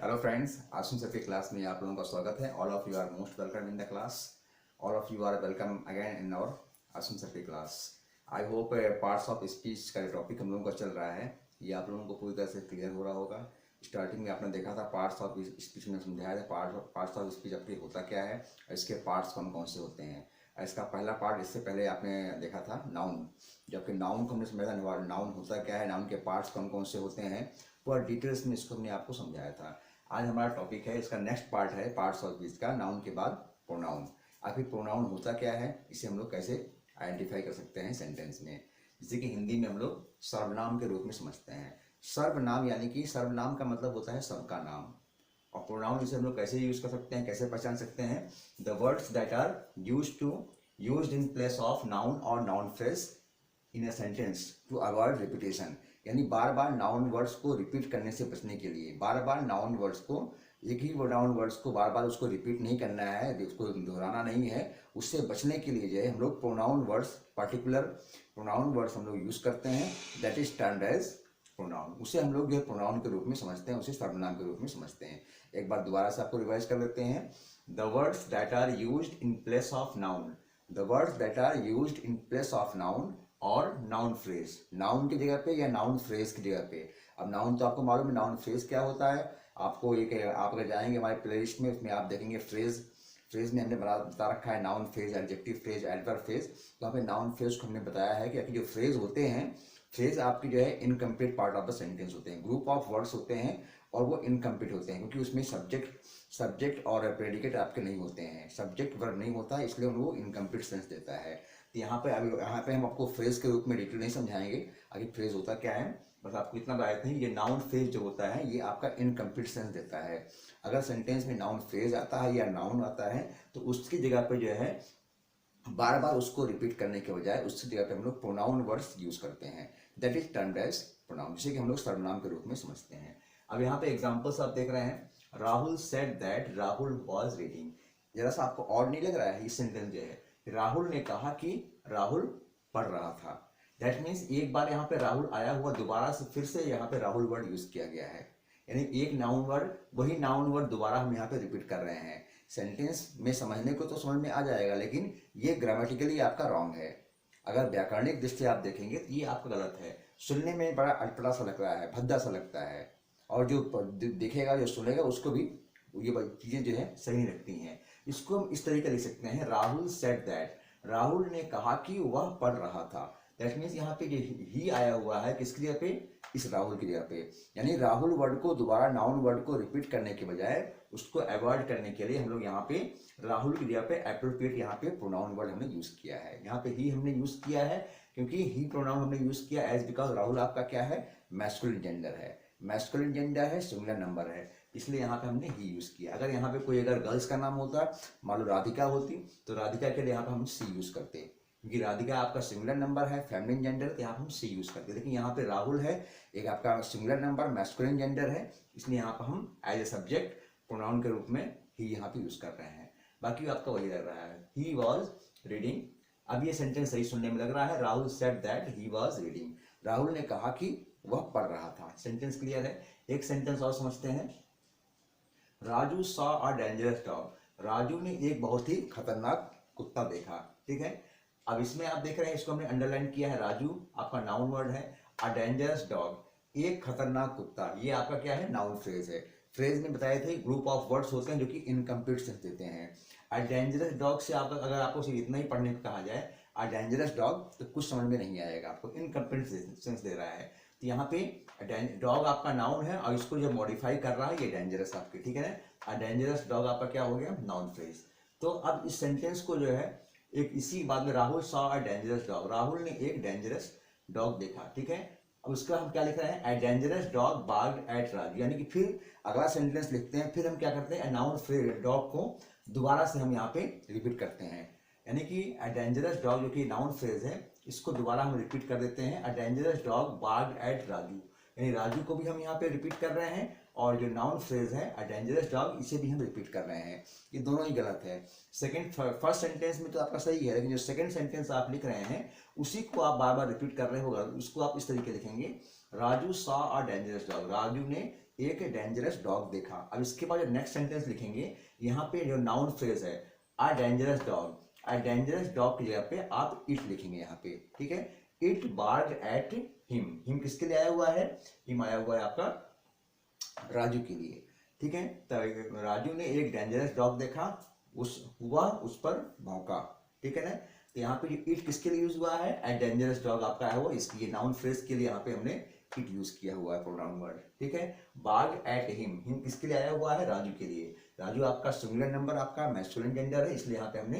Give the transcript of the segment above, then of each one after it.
Hello friends, Asim sir की class में आप लोगों का स्वागत है। All of you are most welcome in the class. All of you are welcome again in our Asim sir की class. I hope parts of speech का topic हम लोगों का चल रहा है, ये आप लोगों को पूरी तरह से क्लियर हो रहा होगा। स्टार्टिंग में आपने देखा था पार्ट्स ऑफ स्पीच में समझाया था पार्ट्स ऑफ स्पीच आपके होता क्या है और इसके पार्ट्स कौन कौन से होते हैं। इसका पहला पार्ट इससे पहले आपने देखा था नाउन, जबकि नाउन को हमने समझा था नाउन होता क्या है, नाउन के पार्ट्स कौन कौन से होते हैं, पूरा डिटेल्स में इसको हमने आपको समझाया था। आज हमारा टॉपिक है, इसका नेक्स्ट पार्ट है पार्ट्स ऑफ स्पीच का, नाउन के बाद प्रोनाउन। आखिर प्रोनाउन होता क्या है, इसे हम लोग कैसे आइडेंटिफाई कर सकते हैं सेंटेंस में। जैसे कि हिंदी में हम लोग सर्वनाम के रूप में समझते हैं। सर्वनाम यानी कि सर्वनाम का मतलब होता है सबका नाम, और प्रोनाउन इसे हम लोग कैसे यूज कर सकते हैं, कैसे पहचान सकते हैं। The words that are used in place of noun और noun phrase in a sentence to avoid repetition, यानी बार बार नाउन वर्ड्स को रिपीट करने से बचने के लिए, बार बार नाउन वर्ड्स को, एक ही नाउन वर्ड्स को बार बार उसको रिपीट नहीं करना है, उसको दोहराना नहीं है, उससे बचने के लिए जो है हम लोग pronoun words, particular pronoun words हम लोग यूज करते हैं, that is termed as pronoun. उसे हम लोग जो है प्रोनाउन के रूप में समझते हैं, उसे सर्वनाम के रूप में समझते हैं। एक बार दोबारा से आपको रिवाइज कर लेते हैं। The words that are used in place of noun, the words that are used in place of noun और नाउन फ्रेज, नाउन की जगह पे या नाउन फ्रेज की जगह पे। अब नाउन तो आपको मालूम है, नाउन फ्रेज क्या होता है। आपको एक, आप अगर जाएंगे हमारे प्लेलिस्ट में, उसमें आप देखेंगे फ्रेज, फ्रेज में हमने बता रखा है noun phrase, adjective phrase, adverb phrase. तो यहाँ पे नाउन फ्रेज को हमने बताया है कि जो फ्रेज होते हैं, फ्रेज आपकी जो है incomplete part of the sentence होते हैं, ग्रुप ऑफ वर्ड्स होते हैं और वो इनकम्प्लीट होते हैं, क्योंकि उसमें सब्जेक्ट और प्रेडिकेट आपके नहीं होते हैं, सब्जेक्ट वर्ब नहीं होता है, इसलिए वो इनकम्प्लीट सेंस देता है। तो यहाँ पे हम आपको फ्रेज के रूप में डिटेल नहीं समझाएंगे आगे फ्रेज होता क्या है, बस आपको इतना बताते हैं। ये नाउन फ्रेज जो होता है ये आपका इनकम्प्लीट सेंस देता है। अगर सेंटेंस में नाउन फ्रेज आता है या नाउन आता है तो उसकी जगह पे जो है बार बार उसको रिपीट करने के बजाय उसकी जगह पे हम लोग प्रोनाउन वर्ड्स यूज करते हैं, that is termed as pronoun, जिसे कि हम लोग सर्वनाम के रूप में समझते हैं। अब यहाँ पे एग्जाम्पल्स आप देख रहे हैं, Rahul said that Rahul was reading. जरा सा आपको और नहीं लग रहा है ये सेंटेंस जो है, राहुल ने कहा कि राहुल पढ़ रहा था। दैट मीन्स एक बार यहाँ पे राहुल आया हुआ, दोबारा से फिर से यहाँ पे राहुल वर्ड यूज किया गया है, यानी एक नाउन वर्ड, वही नाउन वर्ड दोबारा हम यहाँ पे रिपीट कर रहे हैं। सेंटेंस में समझने को तो समझ में आ जाएगा, लेकिन ये ग्रामेटिकली आपका रॉन्ग है। अगर व्याकरणिक दृष्टि आप देखेंगे तो ये आपका गलत है, सुनने में बड़ा अटपटा सा लग रहा है, भद्दा सा लगता है, और जो देखेगा जो सुनेगा उसको भी ये चीज़ें जो है सही नहीं लगती हैं। इसको हम इस तरीके लिख सकते हैं, राहुल सेड दैट, राहुल ने कहा कि वह पढ़ रहा था। दैट मीन्स यहाँ पे ही आया हुआ है किसकी जगह पे, इस राहुल की जगह पे, यानी राहुल वर्ड को दोबारा नाउन वर्ड को रिपीट करने के बजाय उसको अवॉइड करने के लिए हम लोग यहाँ पे राहुल की जगह पे एप्रोप्रिएट यहाँ पे प्रोनाउन वर्ड हमने यूज किया है। यहाँ पे ही हमने यूज किया है क्योंकि ही प्रोनाउन हमने यूज किया एज बिकॉज राहुल आपका क्या है, मैस्कुलिन जेंडर है, मैस्कुलिन जेंडर है, सिंगुलर नंबर है, इसलिए यहाँ पे हमने ही यूज किया। अगर यहाँ पे कोई अगर गर्ल्स का नाम होता, मान लो राधिका होती, तो राधिका के लिए यहाँ पे हम सी यूज करते, क्योंकि राधिका आपका सिंगुलर नंबर है, फेमिनिन जेंडर, तो यहाँ पे हम सी यूज करते। लेकिन यहाँ पे राहुल है, एक आपका सिंगुलर नंबर, मैस्कुलिन जेंडर है, इसलिए यहाँ पर हम एज ए सब्जेक्ट प्रोनाउन के रूप में ही यहाँ पे यूज कर रहे हैं। बाकी आपका वही लग रहा है, ही वॉज रीडिंग। अब ये सेंटेंस सही सुनने में लग रहा है, Rahul said that he was reading, Rahul ने कहा कि वह पढ़ रहा था। सेंटेंस क्लियर है। एक सेंटेंस और समझते हैं, Raju saw a dangerous dog, Raju ने एक बहुत ही खतरनाक कुत्ता देखा। ठीक है, अब इसमें आप देख रहे हैं, इसको हमने अंडरलाइन किया है, राजू आपका नाउन वर्ड है, अ डेंजरस डॉग एक खतरनाक कुत्ता, ये आपका क्या है, नाउन फ्रेज है। फ्रेज में बताए थे ग्रुप ऑफ वर्ड्स होते हैं जो कि इनकम्प्लीट सेंस देते हैं। अ डेंजरस डॉग से आप अगर आपको सिर्फ इतना ही पढ़ने को कहा जाए, अ डेंजरस डॉग, तो कुछ समझ में नहीं आएगा, आपको इनकम्प्लीट सेंस दे रहा है। तो यहाँ पे डॉग आपका नाउन है और इसको जो मॉडिफाई कर रहा है ये डेंजरस आपकी, ठीक है ना। अ डेंजरस डॉग आपका क्या हो गया, नाउन फ्रेज। तो अब इस सेंटेंस को जो है एक इसी बाद में, Rahul saw a dangerous dog, Rahul ने एक डेंजरस डॉग देखा। ठीक है, अब उसका हम क्या लिख रहे हैं, a dangerous dog barked at Raju, यानी कि फिर अगला सेंटेंस लिखते हैं, फिर हम क्या करते हैं, नाउन फ्रेज डॉग को दोबारा से हम यहाँ पे रिपीट करते हैं, यानी कि अ डेंजरस डॉग जो कि नाउन फ्रेज है, इसको दोबारा हम रिपीट कर देते हैं, a dangerous dog barked at Raju, यानी राजू को भी हम यहाँ पे रिपीट कर रहे हैं, और जो नाउन फ्रेज है अ डेंजरस डॉग, इसे भी हम रिपीट कर रहे हैं। ये दोनों ही गलत है। फर्स्ट सेंटेंस में तो आपका सही है, लेकिन जो सेकंड सेंटेंस आप लिख रहे हैं उसी को आप बार बार रिपीट कर रहे होगा, उसको आप इस तरीके लिखेंगे, Raju saw a dangerous dog, Raju ने एक डेंजरस डॉग देखा। अब इसके बाद जो नेक्स्ट सेंटेंस लिखेंगे, यहाँ पे जो नाउन फ्रेज है अ डेंजरस डॉग, अ डेंजरस डॉग की जगह पे आप इट लिखेंगे यहाँ पे, ठीक है। इट बार्ड एट हिम किसके लिए आया हुआ है, हिम आया हुआ है आपका राजू के लिए, ठीक है। तो राजू ने एक डेंजरस डॉग देखा, उस पर भौंका, ठीक है ना। तो यहाँ पे जो इट किसके लिए यूज हुआ है, ए डेंजरस डॉग आपका है वो, इसलिए नाउन फ्रेज के लिए यहाँ पे हमने इट यूज किया हुआ है प्रोनाउन वर्ड, ठीक है। बार्ड एट हिम किसके लिए आया हुआ है, राजू के लिए। राजू आपका सिंगुलर नंबर, आपका मैस्कुलिन जेंडर है, इसलिए यहाँ पे हमने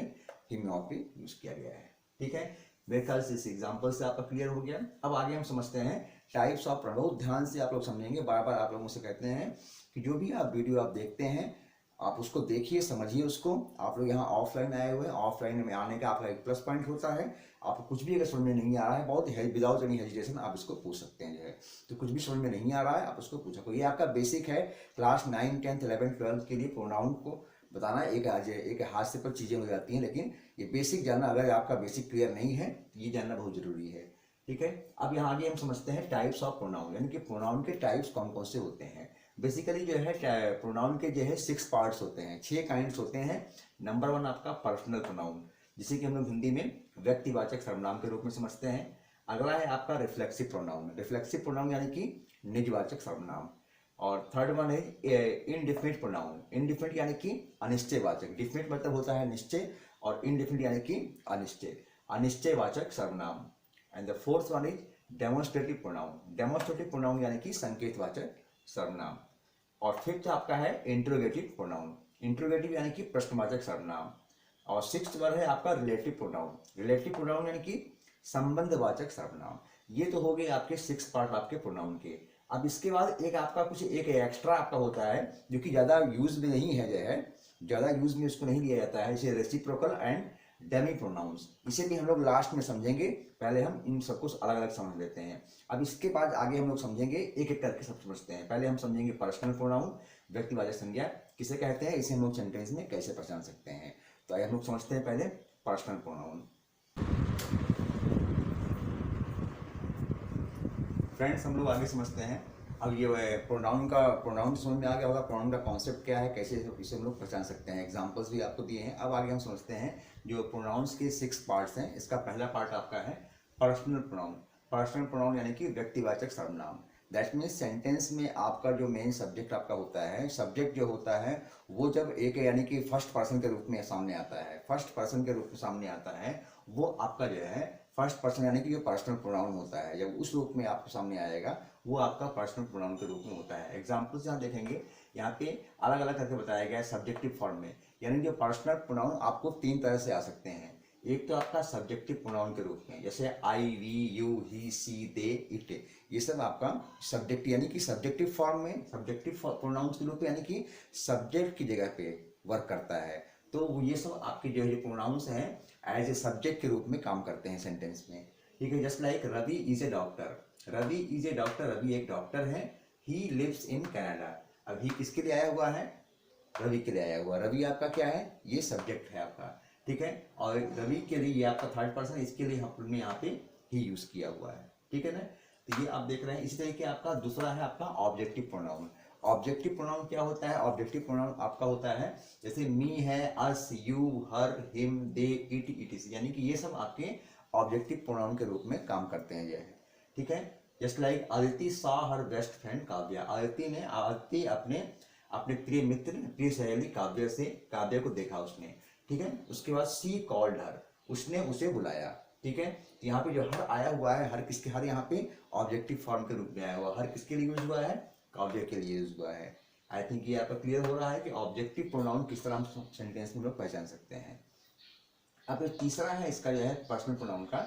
हिम यहाँ पे यूज किया गया है, ठीक है। मेरे ख्याल से इस एग्जाम्पल से आपका क्लियर हो गया। अब आगे हम समझते हैं टाइप्स ऑफ प्रोनाउन। ध्यान से आप लोग समझेंगे, बार बार आप लोगों से कहते हैं कि जो भी आप वीडियो आप देखते हैं आप उसको देखिए, समझिए उसको। आप लोग यहाँ ऑफलाइन आए हुए हैं, ऑफलाइन में आने का आपका एक प्लस पॉइंट होता है, आपको कुछ भी अगर समझ में नहीं आ रहा है, बहुत विदाउट एनी हेजिटेशन आप इसको पूछ सकते हैं जो है। तो कुछ भी समझ में नहीं आ रहा है आप उसको पूछो। ये आपका बेसिक है, क्लास 9, 10, 11, 12 के लिए प्रोनाउन को बताना एक हाथ से पर चीज़ें हो जाती हैं, लेकिन ये बेसिक जानना, अगर आपका बेसिक क्लियर नहीं है तो ये जानना बहुत जरूरी है, ठीक है। अब यहाँ आगे हम समझते हैं टाइप्स ऑफ प्रोनाउन, यानी कि प्रोनाउन के टाइप्स कौन कौन से होते हैं। बेसिकली जो है प्रोनाउन के जो है 6 पार्ट्स होते हैं, 6 काइंड्स होते हैं। नंबर 1 आपका पर्सनल प्रोनाउन, जिसे कि हम लोग हिंदी में व्यक्तिवाचक सर्वनाम के रूप में समझते हैं। अगला है आपका रिफ्लेक्सिव प्रोनाउन, रिफ्लेक्सिव प्रोनाउन यानी कि निजवाचक सर्वनाम। और थर्ड वन है इनडिफिनिट प्रोनाउन, इनडिफिनिट यानी कि अनिश्चयवाचक, डिफिनिट मतलब होता है निश्चय और इनडिफिनिट यानी कि अनिश्चयवाचक सर्वनाम। And the fourth one is demonstrative pronoun, demonstrative pronoun यानी कि संकेतवाचक सर्वनाम। और फिफ्थ आपका है इंट्रोगेटिव प्रोनाउन, इंट्रोगेटिव यानी कि प्रश्नवाचक सर्वनाम। और सिक्स्थ वन है आपका रिलेटिव प्रोनाउन, रिलेटिव प्रोनाउन यानी कि संबंधवाचक सर्वनाम। ये तो हो गए आपके 6 पार्ट आपके प्रोनाउन के। अब इसके बाद एक आपका कुछ एक एक्स्ट्रा आपका होता है जो कि ज़्यादा यूज में नहीं है, जो है ज़्यादा यूज में उसको नहीं लिया जाता है, इसे रेसिप्रोकल एंड डेमी प्रोनाउंस। इसे भी हम लोग लास्ट में समझेंगे, पहले हम इन सबको अलग अलग समझ लेते हैं। अब इसके बाद आगे हम लोग समझेंगे, एक एक करके सब समझते हैं। पहले हम समझेंगे पर्सनल प्रोनाउन, व्यक्तिवाचक संज्ञा किसे कहते हैं, इसे हम लोग सेंटेंस में कैसे पहचान सकते हैं। तो आइए हम लोग समझते हैं पहले पर्सनल प्रोनाउन। फ्रेंड्स हम लोग आगे समझते हैं। अब ये प्रोनाउन समझ में आ गया होगा, प्रोनाउन का कॉन्सेप्ट क्या है, कैसे इसे हम लोग पहचान सकते हैं। एग्जांपल्स भी आपको दिए हैं। अब आगे हम समझते हैं जो प्रोनाउंस के 6 पार्ट्स हैं। इसका पहला पार्ट आपका है पर्सनल प्रोनाउन। पर्सनल प्रोनाउन यानी कि व्यक्तिवाचक सर्वनाम। दैट मीन्स सेंटेंस में आपका जो मेन सब्जेक्ट आपका होता है, सब्जेक्ट जो होता है वो जब एक यानी कि फर्स्ट पर्सन के रूप में सामने आता है, फर्स्ट पर्सन के रूप में सामने आता है, वो आपका जो है फर्स्ट पर्सन यानी कि जो पर्सनल प्रोनाउन होता है, जब उस रूप में आपके सामने आएगा वो आपका पर्सनल प्रोनाउन के रूप में होता है। एग्जाम्पल्स यहाँ देखेंगे, यहाँ पे अलग अलग करके बताया गया है सब्जेक्टिव फॉर्म में। यानी जो पर्सनल प्रोनाउन आपको 3 तरह से आ सकते हैं। एक तो आपका सब्जेक्टिव प्रोनाउन के रूप में, जैसे I, we, you, he, she, they, it, ये सब आपका सब्जेक्टिव यानी कि सब्जेक्टिव फॉर्म में, सब्जेक्टिव प्रोनाउंस के रूप में यानी कि सब्जेक्ट की जगह पे वर्क करता है। तो ये सब आपके जो ये प्रोनाउंस हैं एज ए सब्जेक्ट के रूप में काम करते हैं सेंटेंस में, ठीक है। Just like Ravi is a doctor, Ravi is a doctor, Ravi एक डॉक्टर है। ही लिव्स इन कनाडा, अब ही किसके लिए आया हुआ है, रवि के लिए आया हुआ। रवि आपका क्या है, ये सब्जेक्ट है आपका, ठीक है। और रवि के लिए ये आपका थर्ड पर्सन, इसके लिए हमने यहाँ पे ही यूज किया हुआ है, ठीक है ना। तो ये आप देख रहे हैं। इसी तरीके आपका दूसरा है आपका ऑब्जेक्टिव प्रोनाउन। ऑब्जेक्टिव प्रोनाउन क्या होता है, ऑब्जेक्टिव प्रोनाउन आपका होता है जैसे मी है, us, you, her, him, they, it, it is, यानी कि ये सब आपके ऑब्जेक्टिव प्रोनाउन के रूप में काम करते हैं, ये है, ठीक है। Just like Aditi saw her best friend Kavya, Aditi अपने अपने प्रिय मित्र, प्रिय सहेली काव्या को देखा उसने, ठीक है। उसके बाद सी कॉल्ड हर, उसने उसे बुलाया, ठीक है। तो यहाँ पे जो हर आया हुआ है, हर यहाँ पे ऑब्जेक्टिव फॉर्म के रूप में आया हुआ। हर किसके लिए यूज हुआ है, काव्य के लिए यूज हुआ है। आई थिंक ये आपका क्लियर हो रहा है कि ऑब्जेक्टिव प्रोनाउन किस तरह हम सेंटेंस में लोग पहचान सकते हैं। अब तीसरा है इसका जो है पर्सनल प्रोनाउन का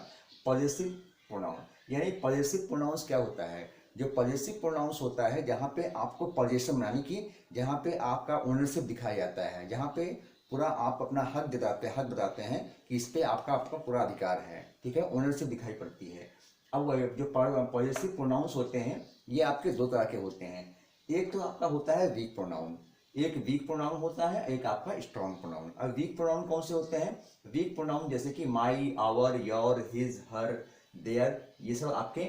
पॉजेसिव प्रोनाउन। यानी पॉजेसिव प्रोनाउंस क्या होता है, जो पॉजेसिव प्रोनाउंस होता है जहाँ पे आपको पॉजेशन यानी कि जहाँ पे आपका ओनरशिप दिखाया जाता है, जहाँ पे पूरा आप अपना हक बताते हैं कि इस पे आपका पूरा अधिकार है, ठीक है, ओनरशिप दिखाई पड़ती है। अब जो पॉजेसिव प्रोनाउंस होते हैं ये आपके 2 तरह के होते हैं। एक तो आपका होता है वीक प्रोनाउन, एक वीक प्रोनाउन होता है, एक आपका स्ट्रॉन्ग प्रोनाउन। अब वीक प्रोनाउन कौन से होते हैं, वीक प्रोनाउन जैसे कि my, our, your, his, her, their, ये सब आपके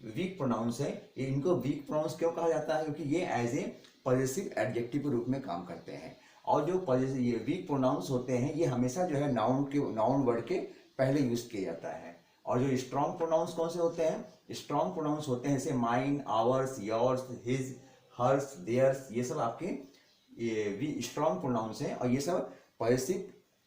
वीक प्रोनाउंस है। ये इनको वीक प्रोनाउंस क्यों कहा जाता है? क्योंकि ये एज ए पॉजेसिव एडजेक्टिव के रूप में काम करते हैं। और जो पॉजेसिव ये वीक प्रोनाउंस होते हैं ये हमेशा जो है नाउन वर्ड के पहले यूज किया जाता है। और जो स्ट्रॉन्ग प्रोनाउंस कौन से होते हैं? स्ट्रॉन्ग प्रोनाउंस होते हैं जैसे mine, ours, yours, his, hers, theirs, ये सब आपके ये स्ट्रॉन्ग प्रोनाउंस हैं और ये सब पॉजेसिव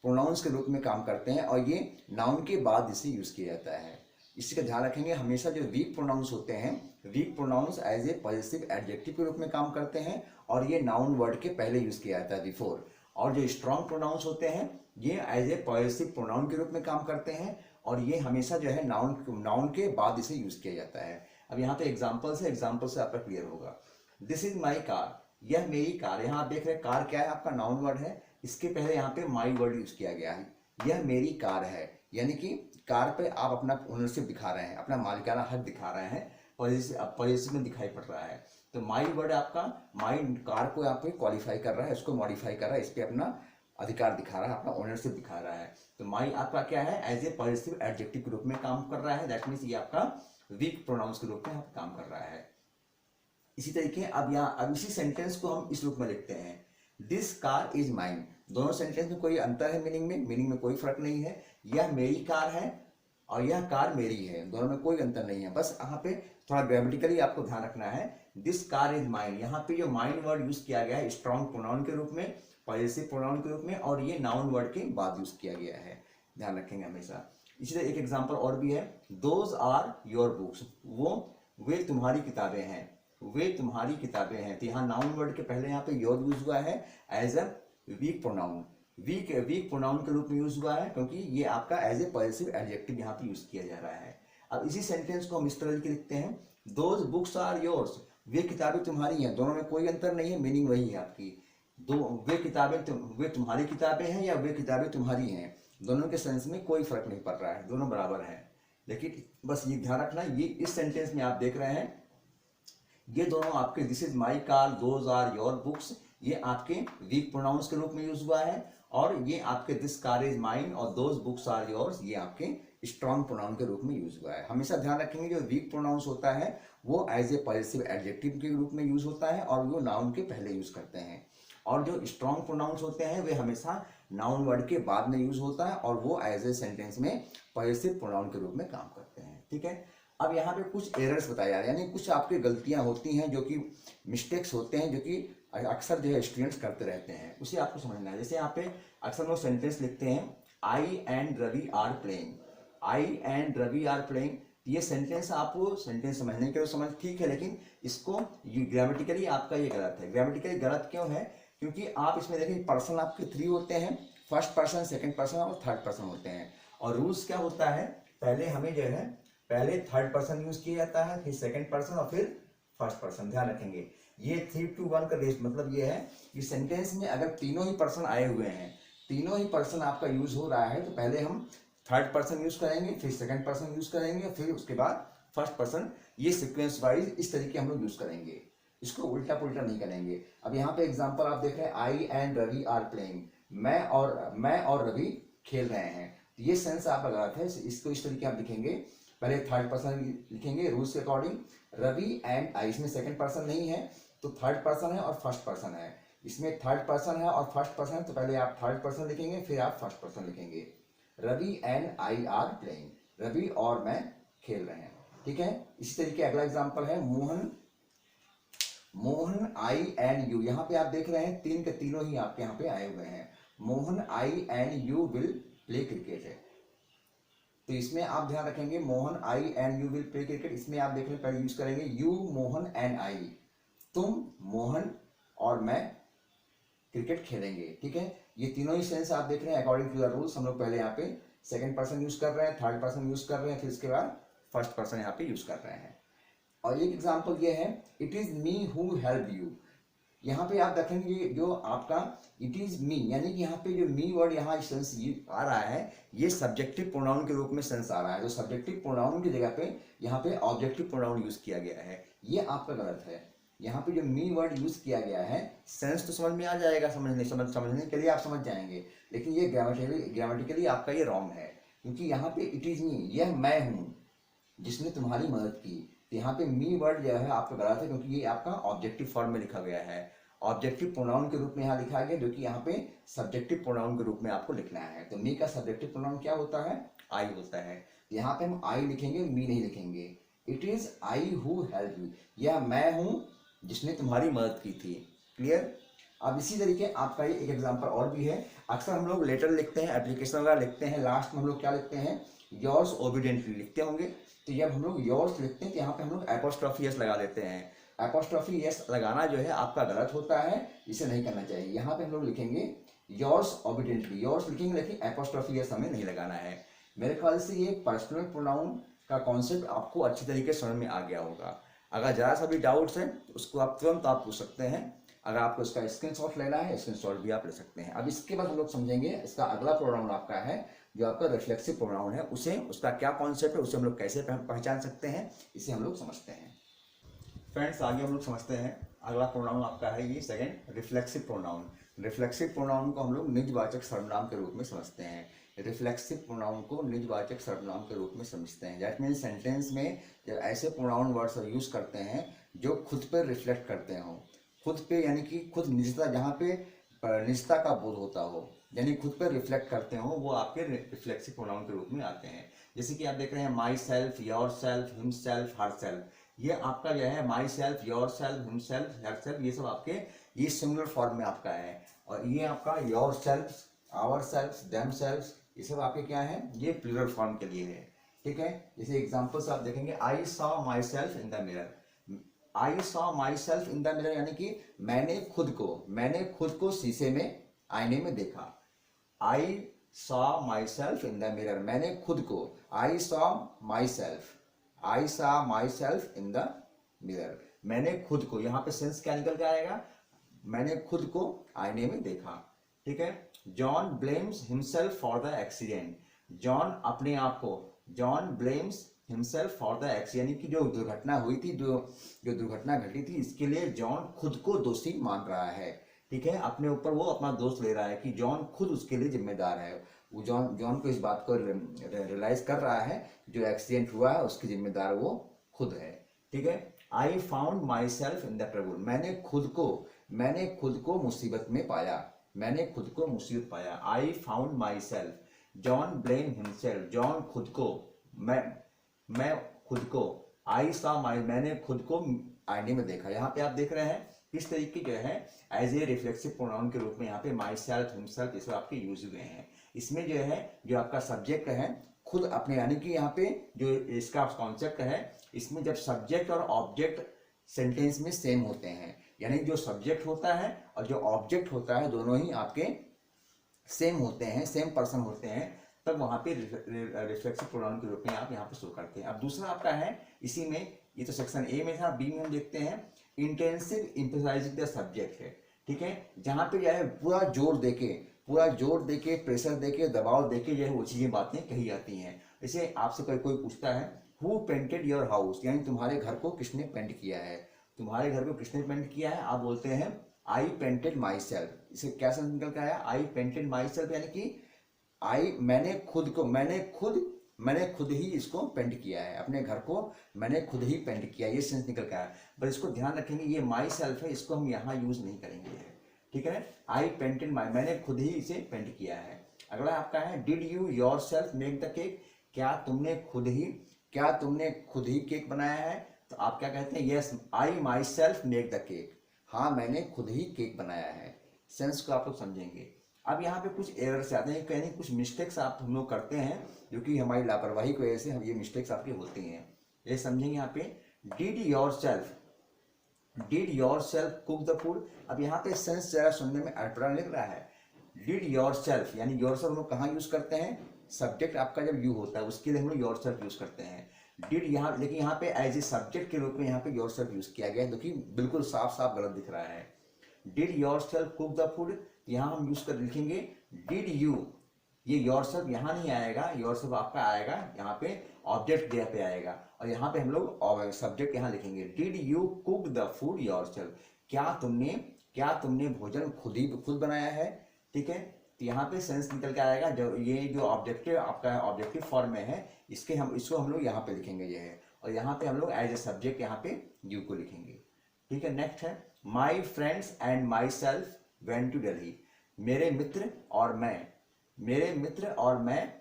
प्रोनाउंस के रूप में काम करते हैं और ये नाउन के बाद इसे यूज किया जाता है। इसी का ध्यान रखेंगे, हमेशा जो वीक प्रोनाउंस होते हैं, weak pronouns as a possessive adjective के रूप में काम करते हैं और ये नाउन वर्ड के पहले यूज किया जाता है बिफोर। और जो स्ट्रॉन्ग प्रोनाउंस होते हैं ये एज ए पॉजेसिव प्रोनाउन के रूप में काम करते हैं और ये हमेशा जो है नाउन के बाद इसे यूज किया जाता है। अब यहाँ पे एग्जाम्पल्स है, एग्जाम्पल से आपका क्लियर होगा। दिस इज माई कार, यह मेरी कार। यहाँ आप देख रहे हैं कार क्या है? आपका नाउन वर्ड है। इसके पहले यहाँ पे माई वर्ड यूज किया गया है। यह मेरी कार है, यानी कि कार पे आप अपना ओनरशिप दिखा रहे हैं, अपना मालिकाना हक दिखा रहे हैं, पॉजेसिव में दिखाई पड़ रहा है। तो माई वर्ड आपका माई कार को यहाँ पे क्वालिफाई कर रहा है, इसको मॉडिफाई कर रहा है, इस पे अपना अधिकार दिखा रहा है, अपना ओनरशिप दिखा रहा है। तो माई आपका क्या है? एज ए पॉजेसिव एडजेक्टिव के रूप में काम कर रहा है। दैट मीन्स ये आपका वीक प्रोनाउंस के रूप में काम कर रहा है। इसी तरीके अब इसी सेंटेंस को हम इस रूप में लिखते हैं, दिस कार इज माइन। दोनों सेंटेंस में कोई अंतर है? मीनिंग में कोई फर्क नहीं है। यह मेरी कार है और यह कार मेरी है, दोनों में कोई अंतर नहीं है। बस यहाँ पे थोड़ा ग्रामेटिकली आपको ध्यान रखना है। दिस कार इज माइन, यहाँ पे जो माइन वर्ड यूज किया गया है स्ट्रॉन्ग प्रोनाउन के रूप में, पॉजेसिव प्रोनाउन के रूप में, और ये नाउन वर्ड के बाद यूज किया गया है, ध्यान रखेंगे हमेशा। इसी तरह एक एग्जाम्पल और भी है, दोज आर योर बुक्स, वे तुम्हारी किताबें हैं, वे तुम्हारी किताबें हैं। तो यहाँ नाउन वर्ड के पहले यहाँ पे योर यूज हुआ है as a weak pronoun, weak pronoun के रूप में यूज हुआ है क्योंकि ये आपका एज ए पॉजेसिव एडजेक्टिव यहाँ पे यूज किया जा रहा है। अब इसी सेंटेंस को हम इस तरह के लिखते हैं, दोज बुक्स आर योर्स, वे किताबें तुम्हारी हैं। दोनों में कोई अंतर नहीं है, मीनिंग वही है आपकी। वे तुम्हारी किताबें हैं या वे किताबें तुम्हारी हैं, दोनों के सेंस में कोई फर्क नहीं पड़ रहा है, दोनों बराबर हैं। लेकिन बस ये ध्यान रखना, ये इस सेंटेंस में आप देख रहे हैं ये दोनों आपके this is my car, those are your books, ये आपके वीक प्रोनाउंस के रूप में यूज हुआ है। और ये आपके दिस कार इज माइन और दोज बुक्स आर योर्स, ये आपके स्ट्रॉन्ग प्रोनाउन के रूप में यूज हुआ है। हमेशा ध्यान रखेंगे जो वीक प्रोनाउंस होता है वो एज ए पॉजेसिव एडजेक्टिव के रूप में यूज होता है और वो नाउन के पहले यूज करते हैं। और जो स्ट्रॉन्ग प्रोनाउंस होते हैं वे हमेशा नाउन वर्ड के बाद में यूज होता है और वो एज ए सेंटेंस में पॉजेसिव प्रोनाउन के रूप में काम करते हैं। ठीक है, अब यहाँ पे कुछ एरर्स बताए जा रहे हैं, यानी कुछ आपकी गलतियां होती हैं जो कि मिस्टेक्स होते हैं जो कि अक्सर जो है स्टूडेंट्स करते रहते हैं, उसे आपको समझना है। जैसे यहाँ पे अक्सर लोग सेंटेंस लिखते हैं I and Ravi are playing, I and Ravi are playing. ये सेंटेंस आपको सेंटेंस समझने के लिए समझ ठीक है, लेकिन इसको ग्रामेटिकली आपका ये गलत है। ग्रामेटिकली गलत क्यों है? क्योंकि आप इसमें देखें पर्सन आपके 3 होते हैं, फर्स्ट पर्सन, सेकंड पर्सन और थर्ड पर्सन होते हैं। और रूल्स क्या होता है, पहले हमें जो है पहले थर्ड पर्सन यूज किया जाता है, फिर सेकंड पर्सन और फिर फर्स्ट पर्सन। ध्यान रखेंगे ये 3-2-1 का रेस्ट मतलब ये है कि सेंटेंस में अगर तीनों ही पर्सन आए हुए हैं, तीनों ही पर्सन आपका यूज हो रहा है, तो पहले हम थर्ड पर्सन यूज करेंगे, फिर सेकंड पर्सन यूज करेंगे, फिर उसके बाद फर्स्ट पर्सन। ये सीक्वेंस वाइज इस तरीके हम लोग यूज करेंगे, इसको उल्टा पुल्टा नहीं करेंगे। अब यहाँ पे एग्जांपल आप देख रहे हैं I and Ravi are playing, मैं और रवि खेल रहे हैं। तो ये सेंस आपका गलत है, इसको इस तरीके आप लिखेंगे, पहले थर्ड पर्सन लिखेंगे रूल्स के अकॉर्डिंग, रवि एंड आई, इसमें सेकंड पर्सन नहीं है तो थर्ड पर्सन है और फर्स्ट पर्सन है। इसमें थर्ड पर्सन है और फर्स्ट पर्सन है तो पहले आप थर्ड पर्सन लिखेंगे फिर आप फर्स्ट पर्सन लिखेंगे। Ravi and I are playing, Ravi और मैं खेल रहे हैं। ठीक है, इसी तरीके अगला एग्जांपल है मोहन आई एंड यू। यहाँ पे आप देख रहे हैं तीन के तीनों ही आपके यहाँ पे आए हुए हैं। Mohan I and you will play cricket है, तो इसमें आप ध्यान रखेंगे Mohan I and you will play cricket. इसमें आप देख रहे हैं पहले यूज करेंगे यू मोहन एंड आई, तुम मोहन और मैं क्रिकेट खेलेंगे। ठीक है, ये तीनों ही सेंस आप देख रहे हैं अकॉर्डिंग टू द रूल्स। हम लोग पहले यहाँ पे सेकंड पर्सन यूज कर रहे हैं, थर्ड पर्सन यूज कर रहे हैं, फिर इसके बाद फर्स्ट पर्सन यहाँ पे यूज कर रहे हैं। और एक एग्जाम्पल ये है it is me who help you. यहाँ पे आप देखेंगे जो आपका इट इज मी, यानी कि यहाँ पे जो मी वर्ड यहाँ सेंस आ रहा है ये सब्जेक्टिव प्रोनाउन के रूप में सेंस आ रहा है। तो सब्जेक्टिव प्रोनाउन की जगह पे यहाँ पे ऑब्जेक्टिव प्रोनाउन यूज किया गया है, ये आपका गलत है। यहाँ पे जो मी वर्ड यूज किया गया है सेंस तो समझ में आ जाएगा, समझने के लिए आप समझ जाएंगे, लेकिन ये ग्रामेटिकली आपका ये रॉन्ग है। क्योंकि यहाँ पे इट इज मी, यह मैं हूँ जिसने तुम्हारी मदद की। तो यहाँ पे मी वर्ड जो है आपका गलत है, क्योंकि ये आपका ऑब्जेक्टिव फॉर्म में लिखा गया है। ऑब्जेक्टिव प्रोनाउन के रूप में यहाँ लिखा गया, जो कि यहाँ पे सब्जेक्टिव प्रोनाउन के रूप में आपको लिखना है। तो मी का सब्जेक्टिव प्रोनाउन क्या होता है? आई होता है। यहाँ पे हम आई लिखेंगे, मी नहीं लिखेंगे। It is I who help you, या मैं हूँ जिसने तुम्हारी मदद की थी। क्लियर? अब इसी तरीके आपका ये एक एग्जांपल और भी है। अक्सर हम लोग लेटर लिखते हैं, एप्लीकेशन वगैरह लिखते हैं, लास्ट में हम लोग क्या लिखते हैं? योर्स ओबीडियंटली लिखते होंगे। तो जब हम लोग योर्स लिखते हैं तो यहाँ पे हम लोग एपोस्ट्रॉफी एस लगा देते हैं। एपोस्ट्रॉफी एस लगाना जो है आपका गलत होता है, इसे नहीं करना चाहिए। यहाँ पे हम लोग लिखेंगे योर्स ओबीडियंटली, योर्स लिखेंगे, लेकिन एपोस्ट्रॉफी एस हमें नहीं लगाना है। मेरे ख्याल से ये पर्सनल प्रोनाउन का कॉन्सेप्ट आपको अच्छी तरीके से समझ में आ गया होगा। अगर ज़रा सा भी डाउट्स है उसको आप तुरंत आप पूछ सकते हैं। अगर आपको इसका स्क्रीनशॉट लेना है, स्क्रीनशॉट भी आप ले सकते हैं। अब इसके बाद हम लोग समझेंगे इसका अगला प्रोनाउन आपका है जो आपका रिफ्लेक्सिव प्रोनाउन है, उसे उसका क्या कॉन्सेप्ट है, उसे हम लोग कैसे पहचान सकते हैं, इसे हम लोग समझते हैं। फ्रेंड्स, आगे हम लोग समझते हैं अगला प्रोनाउन आपका है ये second, reflexive pronoun. Reflexive pronoun को हम लोग निजवाचक सर्वनाम के रूप में समझते हैं। रिफ्लेक्सिव प्रोनाउन को निजवाचक सर्वनाम के रूप में समझते हैं। दैट मीन्स सेंटेंस में जब ऐसे प्रोनाउन वर्ड्स यूज करते हैं जो खुद पर रिफ्लेक्ट करते हों, खुद पे यानी कि खुद निजता, जहाँ पे निजता का बोध होता हो, यानी खुद पर रिफ्लेक्ट करते हो, वो आपके रिफ्लेक्सिव प्रोनाउन के रूप में आते हैं। जैसे कि आप देख रहे हैं my self, your self, him self, her self, ये आपका जो है my self, your self, him self, her self, ये सब आपके ये सिंगुलर फॉर्म में आपका है। और ये आपका yourself, ourself, themself, ये सब आपके क्या है? ये प्लूरल फॉर्म के लिए है। ठीक है? जैसे एग्जाम्पल्स आप देखेंगे, I saw my self in the mirror. I saw my self in the mirror यानी कि मैंने खुद को शीशे में, आईने में देखा। I saw my self in the mirror, मैंने खुद को, I saw my self, I saw my self in the mirror, मैंने खुद को, यहाँ पे सेंस क्या निकल के आएगा? मैंने खुद को आईने में देखा। ठीक है? John blames himself for the accident, John अपने आप को, John blames himself for the accident, यानी कि जो दुर्घटना हुई थी, जो दुर्घटना घटी थी, इसके लिए जॉन खुद को दोषी मान रहा है। ठीक है? अपने ऊपर वो अपना दोष ले रहा है कि जॉन खुद उसके लिए जिम्मेदार है। वो जॉन को इस बात को रियलाइज कर रहा है जो एक्सीडेंट हुआ है उसकी जिम्मेदार वो खुद है। ठीक है? I found my self in the trouble, मैंने खुद को मुसीबत में पाया, मैंने खुद को मुसीबत पाया। I found my self, John blame himself, John खुद को, मैं खुद को, आई सॉ माई, मैंने खुद को आईने में देखा। यहाँ पे आप देख रहे हैं किस तरीके जो है एज ए रिफ्लेक्सिव प्रोनाउन के रूप में यहाँ पे माई सेल्फ, हिमसेल्फ, ये सब आपके यूज हुए हैं। इसमें जो है जो आपका सब्जेक्ट है खुद अपने, यानी कि यहाँ पे जो इसका कॉन्सेप्ट है, इसमें जब सब्जेक्ट और ऑब्जेक्ट सेंटेंस में सेम होते हैं, यानी जो सब्जेक्ट होता है और जो ऑब्जेक्ट होता है दोनों ही आपके सेम होते हैं, सेम पर्सन होते हैं, तब वहाँ पे रिफ्लेक्सिव प्रोनाउन के रूप में आप यहाँ पे शो करते हैं। अब दूसरा आपका है इसी में, ये तो सेक्शन ए में था, बी में हम देखते हैं इंटेंसिव एम्फसाइजिंग द सब्जेक्ट है। ठीक है? जहाँ पे जो है पूरा जोर देके प्रेशर देके दबाव देके जो है वो चीजें बातें कही जाती हैं। जैसे आपसे कोई पूछता है हु पेंटेड योर हाउस, यानी तुम्हारे घर को किसने पेंट किया है, तुम्हारे घर को किसने पेंट किया है, आप बोलते हैं आई पेंटेड माई सेल्फ। इसे क्या सेंस निकल के आया? आई पेंटेड माई सेल्फ, यानी कि मैंने खुद ही इसको पेंट किया है, अपने घर को मैंने खुद ही पेंट किया, ये सेंस निकल के आया। पर इसको ध्यान रखेंगे, ये माई सेल्फ है, इसको हम यहाँ यूज नहीं करेंगे। ठीक है? आई पेंटेड माई, मैंने खुद ही इसे पेंट किया है। अगला आपका है did you your self make the cake, क्या तुमने खुद ही केक बनाया है? तो आप क्या कहते हैं? Yes I my self make the cake, हाँ मैंने खुद ही केक बनाया है। सेंस को आप लोग समझेंगे। अब यहाँ पे कुछ एरर्स आते हैं, कहीं कुछ मिस्टेक्स हम लोग करते हैं जो कि हमारी लापरवाही की वजह से हम ये मिस्टेक्स आपकी होती हैं। ये समझेंगे यहाँ पे did your self cook the food. अब यहाँ पे सेंस जरा सुनने में अड़पड़ा लग रहा है। डिड योर सेल्फ, यानी योर सेल्फ हम लोग कहाँ यूज करते हैं? सब्जेक्ट आपका जब यू होता है उसके लिए हम लोग योर सेल्फ यूज करते हैं। डिड यहाँ, लेकिन यहाँ पे एज ए सब्जेक्ट के रूप में यहाँ पे योर सेल्फ यूज किया गया है, जो कि बिल्कुल साफ साफ गलत दिख रहा है। Did your self cook the food, यहाँ हम यूज कर लिखेंगे डिड यू, ये योर सेल्फ यहाँ नहीं आएगा, योर सेल्फ आपका आएगा यहाँ पे ऑब्जेक्ट जगह पे आएगा, और यहाँ पे हम लोग सब्जेक्ट यहाँ लिखेंगे did you cook the food your self, क्या तुमने भोजन खुद बनाया है। ठीक है? तो यहाँ पे सेंस निकल के आएगा, जो ये जो ऑब्जेक्टिव आपका ऑब्जेक्टिव फॉर्म में है, इसको हम लोग यहाँ पे लिखेंगे ये है। और यहाँ पे हम लोग एज ए सब्जेक्ट यहाँ पे यू को लिखेंगे। ठीक है, नेक्स्ट है my friends and myself went to Delhi. मेरे मित्र और मैं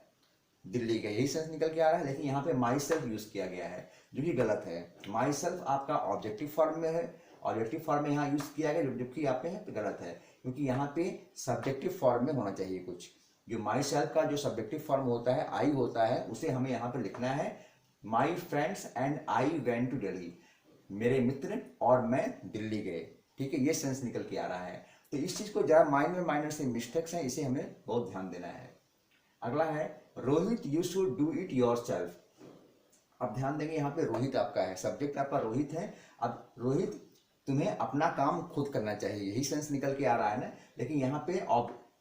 दिल्ली गए, यही सेंस निकल के आ रहा है, लेकिन यहाँ पे माई सेल्फ यूज किया गया है जो कि गलत है। माई सेल्फ आपका ऑब्जेक्टिव फॉर्म में है, ऑब्जेक्टिव फॉर्म में यहाँ यूज किया गया जबकि यहाँ पे गलत है, क्योंकि यहाँ पे सब्जेक्टिव फॉर्म में होना चाहिए कुछ। जो माई सेल्फ का जो सब्जेक्टिव फॉर्म होता है आई होता है, उसे हमें यहाँ पे लिखना है my friends and I went to Delhi. मेरे मित्र और मैं दिल्ली गए। ठीक है, ये सेंस निकल के आ रहा है। तो इस चीज को जरा माइनर से मिस्टेक्स हैं, इसे हमें बहुत ध्यान देना है। अगला है Rohit you should do it your self. अब ध्यान देंगे, यहाँ पे रोहित आपका है, सब्जेक्ट आपका रोहित है। अब रोहित तुम्हें अपना काम खुद करना चाहिए, यही सेंस निकल के आ रहा है ना। लेकिन यहाँ पे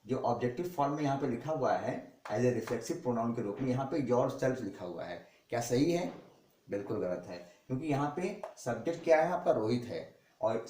जो ऑब्जेक्टिव फॉर्म में यहाँ पे लिखा हुआ है एज ए रिफ्लेक्सिव प्रोनाउन के रूप में, यहाँ पे योर सेल्फ लिखा हुआ है। क्या सही है? बिल्कुल गलत है, क्योंकि यहाँ पे सब्जेक्ट क्या है आपका रोहित है, और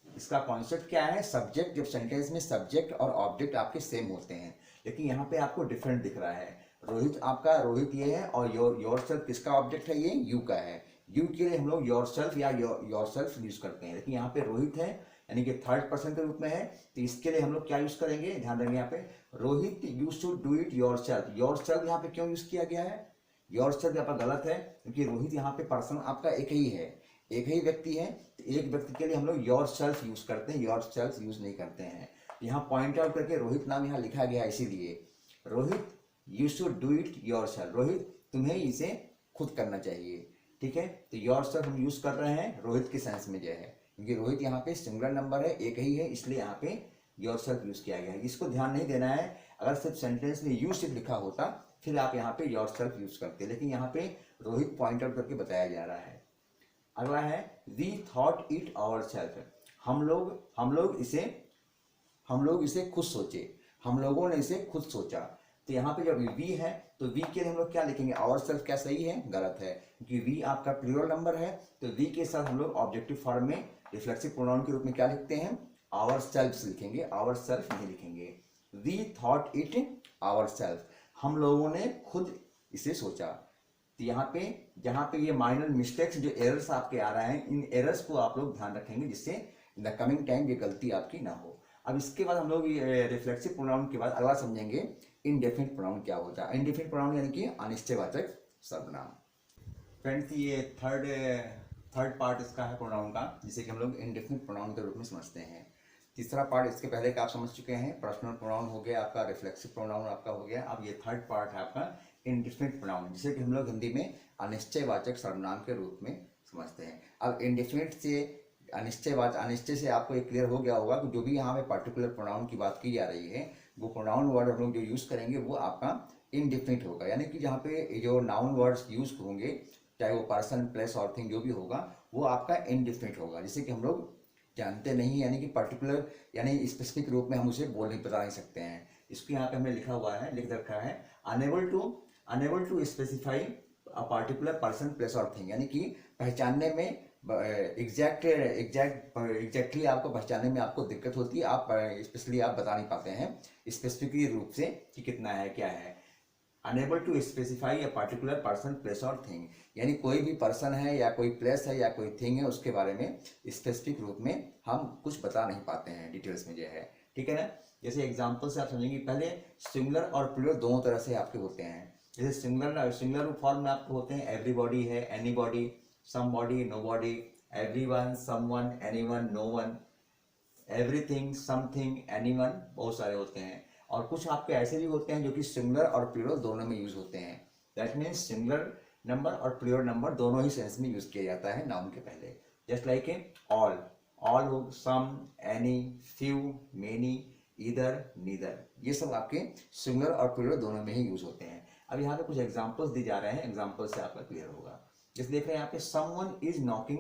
इसका कॉन्सेप्ट क्या है, सब्जेक्ट। जब सेंटेंस में सब्जेक्ट और ऑब्जेक्ट आपके सेम होते हैं, लेकिन यहाँ पे आपको डिफरेंट दिख रहा है। रोहित आपका रोहित ये है, और योर सेल्फ किसका ऑब्जेक्ट है, ये यू का है। यू के लिए हम लोग योर सेल्फ या योर सेल्फ यूज करते हैं, लेकिन यहाँ पे रोहित है यानी कि थर्ड पर्सन के रूप में है, तो इसके लिए हम लोग क्या यूज करेंगे, ध्यान देंगे यहाँ पे Rohit you should do it your self. Your self यहाँ पे क्यों यूज किया गया है? योर सेल्फ यहाँ पर गलत है, क्योंकि रोहित यहाँ पे पर्सन आपका एक ही है, एक ही व्यक्ति है, तो एक व्यक्ति के लिए हम लोग योर सेल्फ यूज करते हैं, योर सेल्फ यूज नहीं करते हैं। यहाँ पॉइंट आउट करके रोहित नाम यहाँ लिखा गया है, इसीलिए Rohit you should do it your self, Rohit तुम्हें इसे खुद करना चाहिए। ठीक है, तो योर सेल्फ हम यूज कर रहे हैं रोहित के सेंस में जो है, क्योंकि रोहित यहाँ पे सिंगुलर नंबर है, एक ही है, इसलिए यहाँ पे योर सेल्फ यूज किया गया है। इसको ध्यान नहीं देना है। अगर सिर्फ सेंटेंस में यू सिर्फ लिखा होता फिर आप यहाँ पे योर सेल्फ यूज करते, लेकिन यहाँ पे रोहित पॉइंट आउट करके बताया जा रहा है। अगला है we thought it ourself. हम लोग इसे खुद सोचे, हम लोगों ने इसे खुद सोचा। तो यहाँ पे जब वी है तो वी के लिए हम लोग क्या लिखेंगे, आवर सेल्फ। क्या सही है? गलत है, क्योंकि वी आपका प्लूरल नंबर है, तो वी के साथ हम लोग ऑब्जेक्टिव फॉर्म में रिफ्लेक्सिव प्रोनाउन के रूप में क्या लिखते हैं, आवर सेल्फ लिखेंगे, आवर सेल्फ नहीं लिखेंगे। We thought it ourself, हम लोगों ने खुद इसे सोचा। तो यहाँ पे जहाँ पे ये माइनर मिस्टेक्स जो एरर्स आपके आ रहे हैं, इन एरर्स को आप लोग ध्यान रखेंगे, जिससे इन द कमिंग टाइम ये गलती आपकी ना हो। अब इसके बाद हम लोग रिफ्लेक्सिव प्रोनाउन के बाद अगला समझेंगे इनडेफिनिट प्रोनाउन क्या होता है। इनडेफिनिट प्रोनाउन यानी कि अनिश्चयवाचक सर्वनाम। फ्रेंड्स, ये थर्ड पार्ट इसका है प्रोनाउन का, जिसे कि हम लोग इनडेफिनिट प्रोनाउन के रूप में समझते हैं। तीसरा पार्ट इसके पहले का आप समझ चुके हैं, पर्सनल प्रोनाउन हो गया आपका, रिफ्लेक्सिव प्रोनाउन आपका हो गया। अब ये थर्ड पार्ट है आपका इनडेफिनिट प्रोनाउन, जिसे कि हम लोग हिंदी में अनिश्चयवाचक सर्वनाम के रूप में समझते हैं। अब इनडेफिनिट से अनिश्चय से आपको ये क्लियर हो गया होगा कि जो भी यहाँ पे पर्टिकुलर प्रोनाउन की बात की जा रही है, वो प्रोनाउन वर्ड हम लोग जो यूज करेंगे वो आपका इनडेफिनिट होगा। यानी कि जहाँ पे जो नाउन वर्ड्स यूज होंगे, चाहे वो पर्सन, प्लेस और थिंग जो भी होगा, वो आपका इनडेफिनिट होगा, जिसे कि हम लोग जानते नहीं, यानी कि पर्टिकुलर यानी स्पेसिफिक रूप में हम उसे बता नहीं सकते हैं। इसको यहाँ पे हमने लिख रखा है unable to specify a particular person, place और थिंग, यानी कि पहचानने में एग्जैक्टली आपको पहचानने में आपको दिक्कत होती है, आप स्पेशली आप बता नहीं पाते हैं स्पेसिफिक रूप से कि कितना है क्या है। Unable to specify a particular person, place और थिंग, यानी कोई भी पर्सन है या कोई प्लेस है या कोई थिंग है, उसके बारे में स्पेसिफिक रूप में हम कुछ बता नहीं पाते हैं डिटेल्स में जो है। ठीक है ना, जैसे एग्जाम्पल से आप समझेंगे। पहले सिंगुलर और प्लूरल दोनों तरह से आपके होते हैं। जैसे सिंगुलर फॉर्म में आपको होते हैं एवरीबॉडी है, anybody, somebody, nobody, everyone, someone, anyone, known, everything, something, anyone, बहुत सारे होते हैं। और कुछ आपके ऐसे भी होते हैं जो कि सिंगुलर और प्लूरल दोनों में यूज होते हैं। दैट मीन्स सिंगुलर नंबर और प्लूरल नंबर दोनों ही सेंस में यूज किया जाता है नाउन के पहले। Just like a all, some, any, few, many, either, neither, ये सब आपके सिंगुलर और प्लूरल दोनों में ही यूज होते हैं। अब यहाँ पे कुछ एग्जाम्पल्स दी जा रहे हैं, एग्जाम्पल से आपका क्लियर होगा। जैसे देख रहे हैं यहाँ पे someone is knocking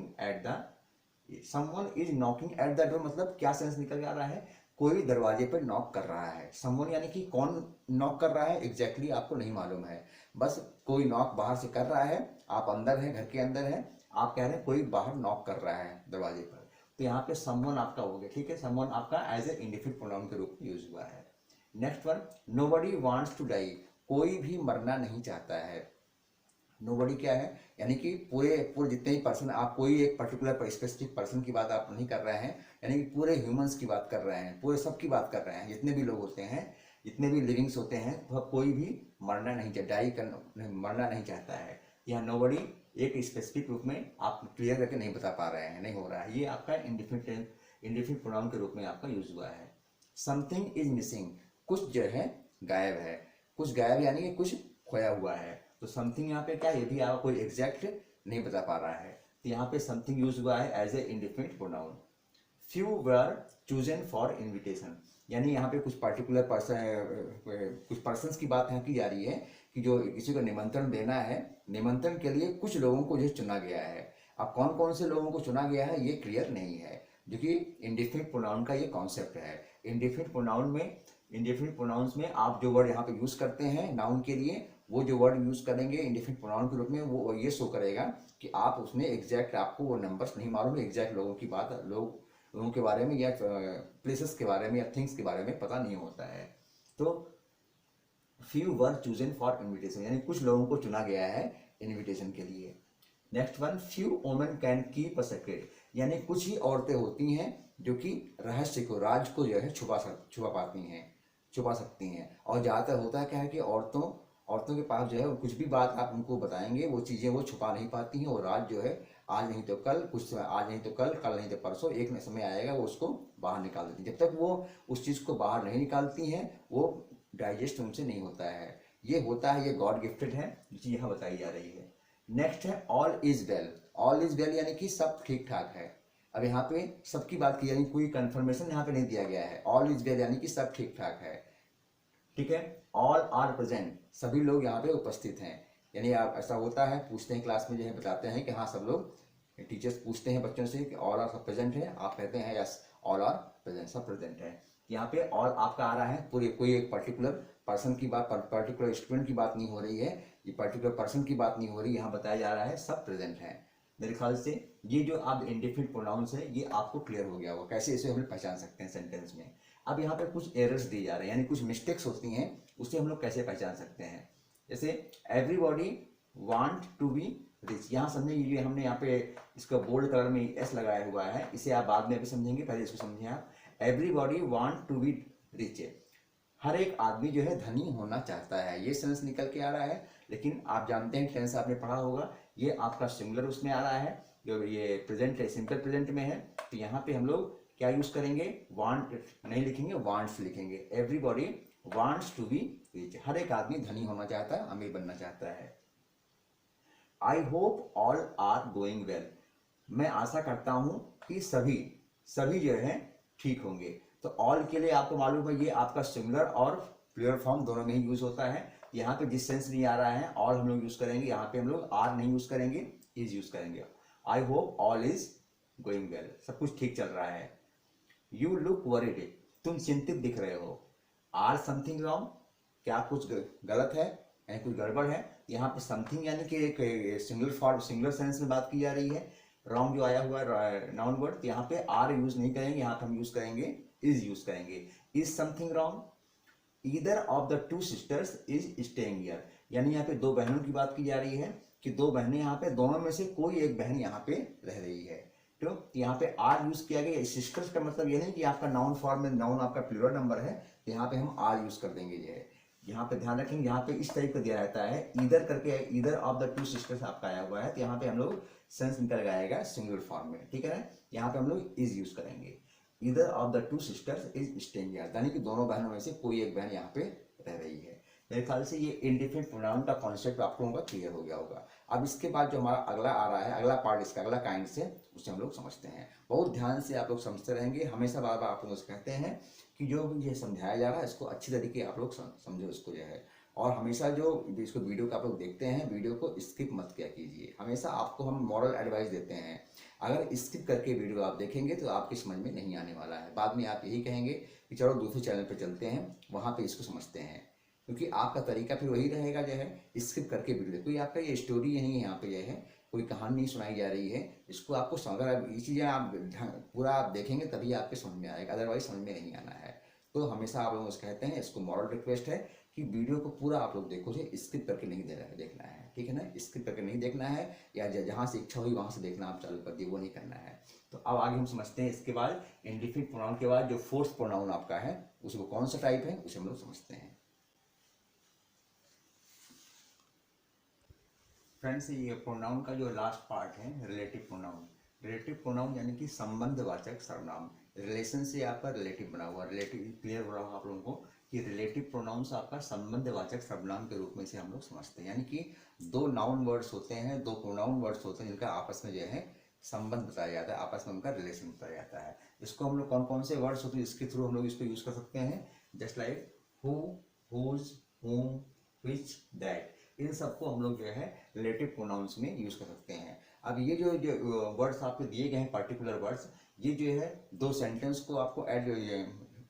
at the door, मतलब क्या सेंस निकल आ रहा है, कोई दरवाजे पर नॉक कर रहा है। समवन यानी कि कौन नॉक कर रहा है एग्जैक्टली आपको नहीं मालूम है, बस कोई नॉक बाहर से कर रहा है, आप अंदर हैं, घर के अंदर हैं, आप कह रहे हैं कोई बाहर नॉक कर रहा है दरवाजे पर, तो यहाँ पे समवन आपका हो गया। ठीक है, समवन आपका एज ए इंडेफिनिट प्रोनाउन के रूप में यूज हुआ है। Next one, nobody wants to die, कोई भी मरना नहीं चाहता है। नोबडी क्या है, यानी कि पूरे पूरे जितने भी पर्सन, आप कोई एक पर्टिकुलर स्पेसिफिक पर्सन की बात आप नहीं कर रहे हैं, यानी कि पूरे ह्यूमंस की बात कर रहे हैं, पूरे सब की बात कर रहे हैं। जितने भी लोग होते हैं, जितने भी लिविंग्स होते हैं, वह कोई भी मरना नहीं चाहता, डाई करना, मरना नहीं चाहता है। यहाँ नोबडी एक स्पेसिफिक रूप में आप क्लियर करके नहीं बता पा रहे हैं, नहीं हो रहा है। ये आपका इंडिफिनिट प्रोनाउन के रूप में आपका यूज हुआ है। समथिंग इज मिसिंग, कुछ जो है गायब है, कुछ गायब यानी कि कुछ खोया हुआ है। तो समथिंग यहाँ पे क्या है, ये भी आपको कोई एग्जैक्ट नहीं बता पा रहा है, तो यहाँ पे समथिंग यूज हुआ है as a indefinite pronoun. Few were chosen for invitation, यानी यहाँ पे कुछ पर्टिकुलर पर्सन, कुछ पर्सन्स की बात यहाँ की जा रही है कि जो किसी को निमंत्रण देना है, निमंत्रण के लिए कुछ लोगों को जो चुना गया है। अब कौन कौन से लोगों को चुना गया है ये क्लियर नहीं है, जो कि इंडिफिनिट प्रोनाउन का ये कॉन्सेप्ट है। इंडिफिनिट प्रोनाउंस में आप जो वर्ड यहाँ पे यूज करते हैं नाउन के लिए, वो जो वर्ड यूज करेंगे इंडिफिनिट प्रोनाउन के रूप में, वो ये शो करेगा कि आप उसमें एग्जैक्ट, आपको वो नंबर्स नहीं मालूम, एग्जैक्ट लोगों की बात, लोगों के बारे में या प्लेसेस के बारे में या थिंग्स के बारे में पता नहीं होता है। तो few were chosen for invitation, यानी कुछ लोगों को चुना गया है इन्विटेशन के लिए। Next one, few women can keep a secret, यानी कुछ ही औरतें होती हैं जो कि रहस्य को, राज को जो है छुपा सकती हैं। और ज़्यादातर होता है क्या है कि औरतों के पास जो है कुछ भी बात आप उनको बताएंगे, वो चीज़ें वो छुपा नहीं पाती हैं। वो राज जो है आज नहीं तो कल, आज नहीं तो कल नहीं तो परसों, एक न समय आएगा वो उसको बाहर निकाल देती हैं। जब तक वो उस चीज़ को बाहर नहीं निकालती हैं, वो डाइजेस्ट उनसे नहीं होता है। ये होता है, ये गॉड गिफ्टेड है, जो चीज़ यहाँ बताई जा रही है। नेक्स्ट है all is well. All is well यानी कि सब ठीक ठाक है। अब यहाँ पे सबकी बात की, यानी कोई कंफर्मेशन यहाँ पे नहीं दिया गया है। ऑल इज वेल यानी कि सब ठीक ठाक है, ठीक है। ऑल आर प्रेजेंट, सभी लोग यहाँ पे उपस्थित हैं। यानी आप, ऐसा होता है, पूछते हैं क्लास में जो है, बताते हैं कि हाँ सब लोग, टीचर्स पूछते हैं बच्चों से कि ऑल आर सब प्रेजेंट है, आप कहते हैं यस ऑल आर प्रेजेंट, सब प्रेजेंट है। यहाँ पे ऑल आपका आ रहा है, पूरे कोई एक पर्टिकुलर पर्सन की बात, पर्टिकुलर स्टूडेंट की बात नहीं हो रही है, ये पर्टिकुलर पर्सन की बात नहीं हो रही, यहाँ बताया जा रहा है सब प्रेजेंट है। मेरे ख्याल से ये जो आप इंडिफिनिट प्रोनाउंस है ये आपको क्लियर हो गया होगा, कैसे इसे हम पहचान सकते हैं सेंटेंस में। अब यहाँ पे कुछ एरर्स दिए जा रहे हैं, यानी कुछ मिस्टेक्स होती हैं, उसे हम लोग कैसे पहचान सकते हैं। जैसे everybody want to be rich, यहाँ समझे, ये हमने यहाँ पे इसका बोल्ड कलर में एस लगाया हुआ है, इसे आप बाद में भी समझेंगे, पहले इसको समझिए आप। Everybody want to be rich, हर एक आदमी जो है धनी होना चाहता है, ये सेंस निकल के आ रहा है। लेकिन आप जानते हैं, टेंस आपने पढ़ा होगा, ये आपका सिंगुलर उसमें आ रहा है, जो ये प्रेजेंट है, सिंपल प्रेजेंट में है। तो यहाँ पे हम लोग क्या यूज करेंगे, वांट नहीं लिखेंगे, वांट्स लिखेंगे। Everybody wants to be rich, हर एक आदमी धनी होना चाहता है, अमीर बनना चाहता है। I hope all are going well, मैं आशा करता हूं कि सभी जो है ठीक होंगे। तो ऑल के लिए आपको मालूम है, ये आपका सिंगुलर और प्लूरल फॉर्म दोनों में ही यूज होता है। यहाँ पे जिस सेंस नहीं आ रहा है ऑल हम लोग यूज करेंगे, यहाँ पे हम लोग आर नहीं यूज करेंगे, इज यूज करेंगे। आई hope all is going well, सब कुछ ठीक चल रहा है। यू लुक वरीड, तुम चिंतित दिख रहे हो। आर समथिंग रॉन्ग, क्या कुछ गलत है, यानी कुछ गड़बड़ है। यहाँ पे समथिंग यानी कि एक सिंगुलर सेंस में बात की जा रही है। रॉन्ग जो आया हुआ है नाउन वर्ड, यहाँ पे आर यूज नहीं करेंगे, यहाँ पे हम यूज करेंगे इज यूज करेंगे। Is something wrong, either of the two sisters is staying here, यानी यहाँ पे दो बहनों की बात की जा रही है कि दो बहनें यहाँ पे, दोनों में से कोई एक बहन यहाँ पे रह रही है। तो यहाँ पे आर यूज किया गया। सिस्टर्स का मतलब ये नहीं कि आपका नाउन फॉर्म में नाउन आपका प्लूरल नंबर है, तो यहाँ पे हम आर यूज कर देंगे। ये यहाँ पे ध्यान रखेंगे, यहाँ पे इस टाइप का दिया रहता है, ईदर करके, either of the two sisters आपका आया हुआ है, तो यहाँ पे हम लोग सेंस निकल आएगा सिंगुलर फॉर्म में, ठीक है ना। यहाँ पे हम लोग इज यूज करेंगे। Either of the two sisters is staying here, यानी कि दोनों बहनों में से कोई एक बहन यहाँ पे रह रही है। मेरे ख्याल से ये इंडिफिनिट प्रोनाउन का कॉन्सेप्ट आप लोगों का क्लियर हो गया होगा। अब इसके बाद जो हमारा अगला आ रहा है, अगला पार्ट इसका, अगला काइंड से, उसे हम लोग समझते हैं। बहुत ध्यान से आप लोग समझते रहेंगे, हमेशा बार बार आप लोग कहते हैं कि जो भी ये समझाया जा रहा है इसको अच्छी तरीके आप लोग समझो इसको जो है। और हमेशा जो इसको वीडियो को आप लोग देखते हैं, वीडियो को स्किप मत किया कीजिए। हमेशा आपको हम मॉरल एडवाइस देते हैं, अगर स्किप करके वीडियो आप देखेंगे तो आपकी समझ में नहीं आने वाला है। बाद में आप यही कहेंगे कि चलो दूसरे चैनल पर चलते हैं, वहाँ पे इसको समझते हैं, क्योंकि आपका तरीका फिर वही रहेगा जो है स्किप करके वीडियो। कोई आपका ये स्टोरी नहीं है, यहाँ पे यह है कोई कहानी नहीं सुनाई जा रही है, इसको आपको अगर ये चीज़ें आप पूरा आप देखेंगे तभी आपके समझ में आएगा, अदरवाइज समझ में नहीं आना है। तो हमेशा आप लोग कहते हैं, इसको मॉरल रिक्वेस्ट है कि वीडियो को पूरा आप लोग देखो, स्किप करके नहीं देखना है। ठीक है ना, स्किप करके नहीं देखना है, या जहाँ से इच्छा हुई वहाँ से देखना आप चालू कर दिए, वो नहीं करना है। तो अब आगे हम समझते हैं, इसके बाद इंडिफिनिट प्रोनाउन के बाद जो फोर्थ प्रोनाउन आपका है उसको कौन सा टाइप है उसे हम लोग समझते हैं। फ्रेंड्स, ये प्रोनाउन का जो लास्ट पार्ट है रिलेटिव प्रोनाउन। रिलेटिव प्रोनाउन यानी कि संबंधवाचक सर्वनाम। रिलेशन से आपका रिलेटिव बना हुआ, रिलेटिव क्लियर हो रहा होगा आप लोगों को कि रिलेटिव प्रोनाउंस आपका संबंधवाचक सर्वनाम के रूप में से हम लोग समझते हैं। यानी कि दो नाउन वर्ड्स होते हैं, दो प्रोनाउन वर्ड्स होते हैं जिनका आपस में जो है संबंध बताया जाता है, आपस में उनका रिलेशन बताया जाता है। इसको हम लोग कौन कौन से वर्ड्स होते हैं इसके थ्रू हम लोग इसको यूज कर सकते हैं, जस्ट लाइक हु, हुज, हुम, व्हिच, दैट, इन सबको हम लोग जो है रिलेटिव प्रोनाउंस में यूज कर सकते हैं। अब ये जो वर्ड्स आपको दिए गए हैं पर्टिकुलर वर्ड्स, ये जो है दो सेंटेंस को आपको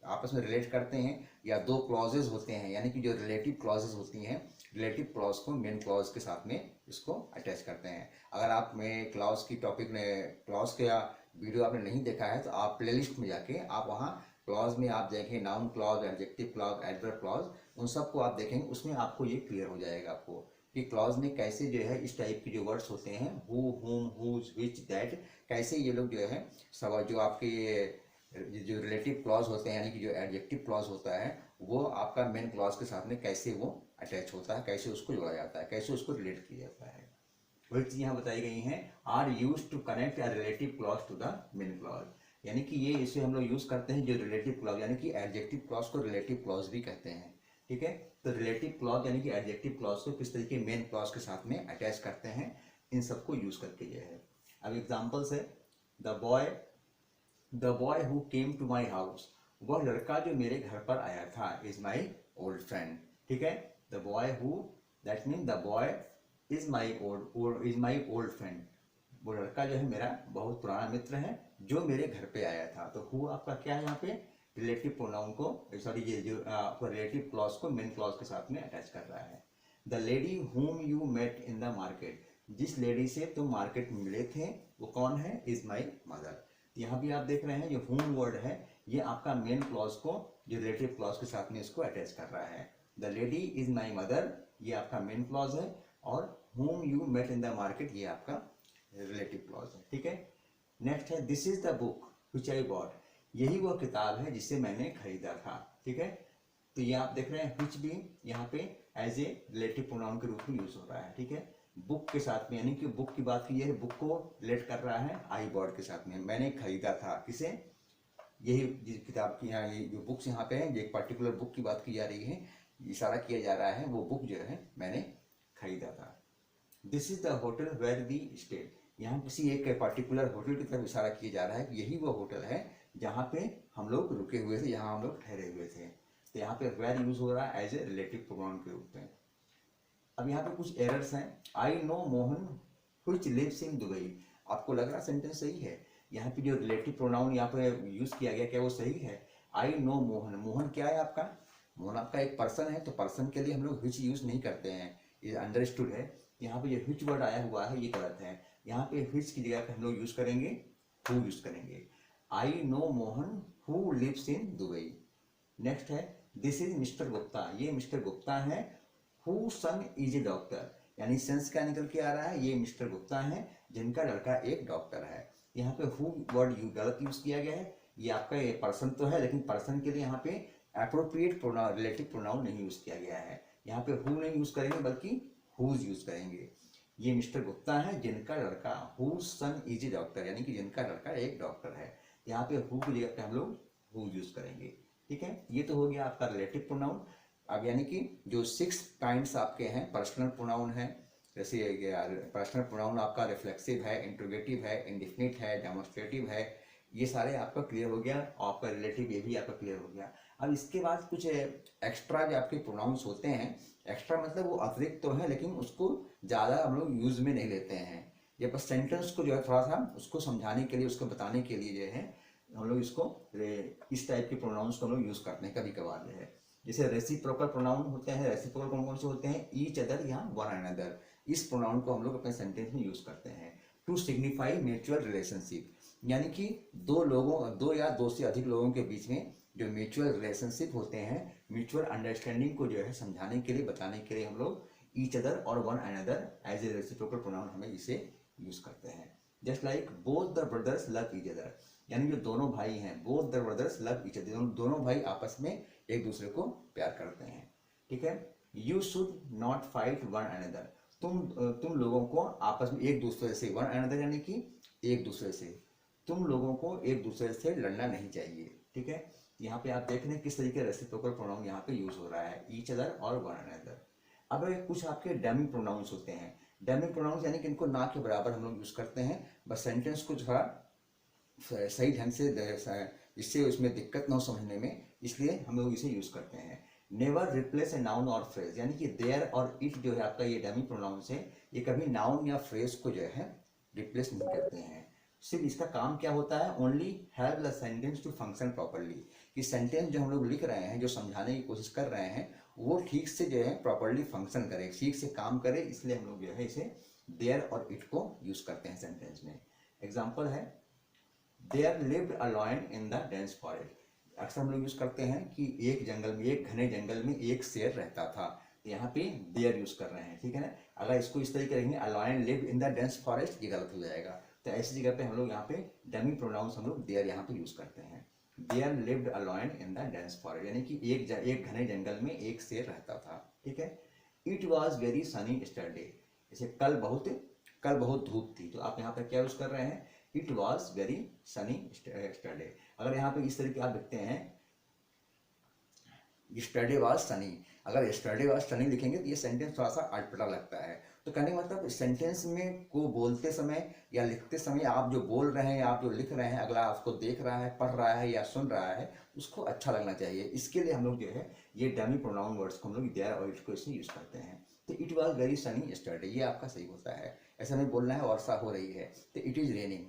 आपस में रिलेट करते हैं, या दो क्लॉजेज होते हैं, यानी कि जो रिलेटिव क्लॉजेज होती हैं, रिलेटिव क्लॉज को मेन क्लॉज के साथ में इसको अटैच करते हैं। अगर आप में क्लॉज की टॉपिक ने क्लॉज का वीडियो आपने नहीं देखा है तो आप प्लेलिस्ट में जाके आप वहाँ क्लॉज में आप देखें, noun clause, adjective clause, adverb clause, उन सबको आप देखेंगे, उसमें आपको ये क्लियर हो जाएगा आपको कि क्लॉज में कैसे जो है इस टाइप के जो वर्ड्स होते हैं, हु, हुम, हुज, व्हिच, दैट, कैसे ये लोग जो है सब जो आपके जो रिलेटिव क्लॉज होते हैं, यानी कि जो एडजेक्टिव क्लॉज होता है वो आपका मेन क्लॉज के साथ में कैसे वो अटैच होता है, कैसे उसको जोड़ा जाता है, कैसे उसको रिलेट किया जाता है, वही चीज़ यहाँ बताई गई हैं। Are use to connect a relative clause to the main clause, यानी कि ये इसे हम लोग यूज करते हैं जो रिलेटिव क्लॉज, यानी कि एडजेक्टिव क्लॉज को रिलेटिव क्लॉज भी कहते हैं। ठीक है, तो रिलेटिव क्लॉज यानी कि एडजेक्टिव क्लॉज को किस तरीके मेन क्लॉज के साथ में अटैच करते हैं, इन सबको यूज करके ये है। अब एग्जाम्पल्स है, the boy who came to my house, वह लड़का जो मेरे घर पर आया था, इज माई ओल्ड फ्रेंड। ठीक है, the boy who, that mean the boy is my old friend, वो लड़का जो है मेरा बहुत पुराना मित्र है जो मेरे घर पे आया था। तो हु आपका क्या है यहाँ पे रिलेटिव प्रोनाउन को, सॉरी ये जो आपका रिलेटिव क्लॉज को मेन क्लॉज के साथ में अटैच कर रहा है। The lady whom you met in the market, जिस लेडी से तुम मार्केट में मिले थे वो कौन है, इज माई मदर। यहाँ भी आप देख रहे हैं जो हुम वर्ड है ये आपका मेन क्लॉज को जो रिलेटिव क्लॉज के साथ में इसको अटैच कर रहा है। The lady is my mother ये आपका मेन क्लॉज है, और whom you met in the market ये आपका रिलेटिव क्लॉज है। ठीक है, नेक्स्ट है this is the book which I bought, यही वो किताब है जिसे मैंने खरीदा था। ठीक है, तो ये आप देख रहे हैं व्हिच भी यहाँ पे एज ए रिलेटिव प्रोनाउन के रूप में यूज हो रहा है। ठीक है, बुक के साथ में, यानी कि बुक की बात की है, बुक को रिलेट कर रहा है आई बॉट के साथ में, मैंने खरीदा था किसे, यही जिस किताब की यहाँ ये जो बुक्स यहाँ पे है, जो एक पर्टिकुलर बुक की बात की जा रही है, इशारा किया जा रहा है वो बुक जो है मैंने खरीदा था। This is the hotel where we stayed, यहाँ किसी एक पर्टिकुलर होटल की तरफ इशारा किया जा रहा है कि यही वो होटल है जहाँ पे हम लोग रुके हुए थे, यहाँ हम लोग ठहरे हुए थे। तो यहाँ पे वेयर यूज हो रहा है एज ए रिलेटिव प्रोनाउन के रूप में। अब यहाँ पे कुछ एरर्स हैं। I know Mohan which lives in Dubai, आपको लग रहा सेंटेंस सही है, यहाँ पे जो रिलेटिव प्रोनाउन यहाँ पे यूज किया गया क्या वो सही है। आई नो मोहन, मोहन क्या है आपका, मोहन आपका एक पर्सन है, तो पर्सन के लिए हम लोग व्हिच यूज नहीं करते हैं, ये अंडरस्टूड है। यहाँ पे जो व्हिच वर्ड आया हुआ है ये गलत है, यहाँ पे व्हिच की जगह पे हम लोग यूज करेंगे हु यूज करेंगे। I know Mohan who lives in Dubai. Next है दिस इज मिस्टर गुप्ता, ये मिस्टर गुप्ता है, who son is a doctor, यानी सेंस क्या निकल के आ रहा है, ये मिस्टर गुप्ता है जिनका लड़का एक डॉक्टर है। यहाँ पे हु वर्ड गलत यूज किया गया है, ये आपका ये पर्सन तो है लेकिन पर्सन के लिए यहाँ पे एप्रोप्रिएट प्रोनाउन रिलेटिव प्रोनाउन नहीं यूज किया गया है, यहाँ पे हु नहीं यूज करेंगे बल्कि हुज यूज करेंगे। ये मिस्टर गुप्ता है जिनका लड़का, who son is a doctor, यानी कि जिनका लड़का एक डॉक्टर है, यहाँ पे हु की जगह पे हम लोग हु यूज करेंगे। ठीक है, ये तो हो गया आपका रिलेटिव प्रोनाउन। अब यानी कि जो 6 काइंड्स आपके हैं पर्सनल प्रोनाउन है, जैसे पर्सनल प्रोनाउन आपका रिफ्लेक्सिव है, इंट्रोगेटिव है, इंडिफिनिट है, डेमोन्स्ट्रेटिव है, ये सारे आपका क्लियर हो गया, और आपका रिलेटिव ये भी आपका क्लियर हो गया। अब इसके बाद कुछ एक्स्ट्रा जो आपके प्रोनाउंस होते हैं, एक्स्ट्रा मतलब वो अतिरिक्त तो है लेकिन उसको ज़्यादा हम लोग यूज़ में नहीं लेते हैं, ये बस सेंटेंस को जो है थोड़ा सा उसको समझाने के लिए, उसको बताने के लिए जो है हम लोग इसको इस टाइप के प्रोनाउंस को हम लोग यूज़ करते हैं कभी कभार जो है। जैसे रेसिप्रोकल प्रोनाउन होते हैं, रेसिप्रोकल कौन कौन से होते हैं, ईच अदर या वन अनदर, इस प्रोनाउन को हम लोग अपने सेंटेंस में यूज़ करते हैं। टू सिग्निफाई म्यूचुअल रिलेशनशिप, यानी कि दो या दो से अधिक लोगों के बीच में जो म्यूचुअल रिलेशनशिप होते हैं, म्यूचुअल अंडरस्टैंडिंग को जो है समझाने के लिए, बताने के लिए हम लोग ईच अदर और one another as a reciprocal pronoun हमें इसे यूज करते हैं। Just like both the brothers love each other, यानी जो दोनों भाई हैं, both the brothers love each other, दोनों भाई आपस में एक दूसरे को प्यार करते हैं। ठीक है। You should not fight one another, तुम लोगों को आपस में एक दूसरे से, वन अनदर यानी कि एक दूसरे से, तुम लोगों को एक दूसरे से लड़ना नहीं चाहिए। ठीक है। यहाँ पे आप देख रहे हैं किस तरीके रेसिप्रोकल प्रोनाउन यहाँ पे यूज हो रहा है, ईच अदर और वन अनदर। अब कुछ आपके डमी प्रोनाउंस होते हैं। डमी प्रोनाउंस यानी कि इनको ना के बराबर हम लोग यूज करते हैं, बस सेंटेंस को थोड़ा सही ढंग से, इससे उसमें दिक्कत ना हो समझने में, इसलिए हम लोग इसे यूज करते हैं। नेवर रिप्लेस ए नाउन और फ्रेज, यानी कि देयर और इट जो है आपका ये डमी प्रोनाउंस है, ये कभी नाउन या फ्रेज को जो है रिप्लेस नहीं करते हैं। सिर्फ इसका काम क्या होता है, only help the sentence to function properly, कि सेंटेंस जो हम लोग लिख रहे हैं, जो समझाने की कोशिश कर रहे हैं, वो ठीक से जो है प्रॉपरली फंक्शन करे, ठीक से काम करे, इसलिए हम लोग जो है इसे देयर और इट को यूज करते हैं सेंटेंस में। एग्जाम्पल है, there lived a lion in the dense forest. अक्सर हम लोग यूज करते हैं कि एक जंगल में, एक घने जंगल में एक शेर रहता था, यहाँ पे देयर यूज कर रहे हैं। ठीक है ना। अगर इसको इस तरीके रहेंगे, a lion lived in the dense forest, ये गलत हो जाएगा। तो ऐसी जगह पे हम लोग यहाँ पे डमी प्रोनाउंस हम लोग देयर यहाँ पे यूज करते हैं। There lived a lion in the dense forest, यानी कि एक घने जंगल में एक शेर रहता था। ठीक है। इट वॉज वेरी सनी स्टरडे, जैसे कल बहुत धूप थी, तो आप यहाँ पे क्या यूज कर रहे हैं, इट वॉज वेरी सनी स्टरडे। अगर यहाँ पे इस तरीके आप लिखते हैं, स्टरडे वॉज सनी, अगर स्टरडे वॉज सनी लिखेंगे तो ये सेंटेंस थोड़ा सा अटपटा लगता है। तो कहने का मतलब सेंटेंस में को बोलते समय या लिखते समय आप जो बोल रहे हैं, आप जो लिख रहे हैं, अगला आपको देख रहा है, पढ़ रहा है या सुन रहा है, उसको अच्छा लगना चाहिए। इसके लिए हम लोग जो है ये डमी प्रोनाउन वर्ड्स को हम लोग देयर और इट को इसमें यूज करते हैं। तो इट वॉज वेरी सनी स्टरडे, ये आपका सही होता है। ऐसा नहीं बोलना है वर्षा हो रही है, तो it is raining,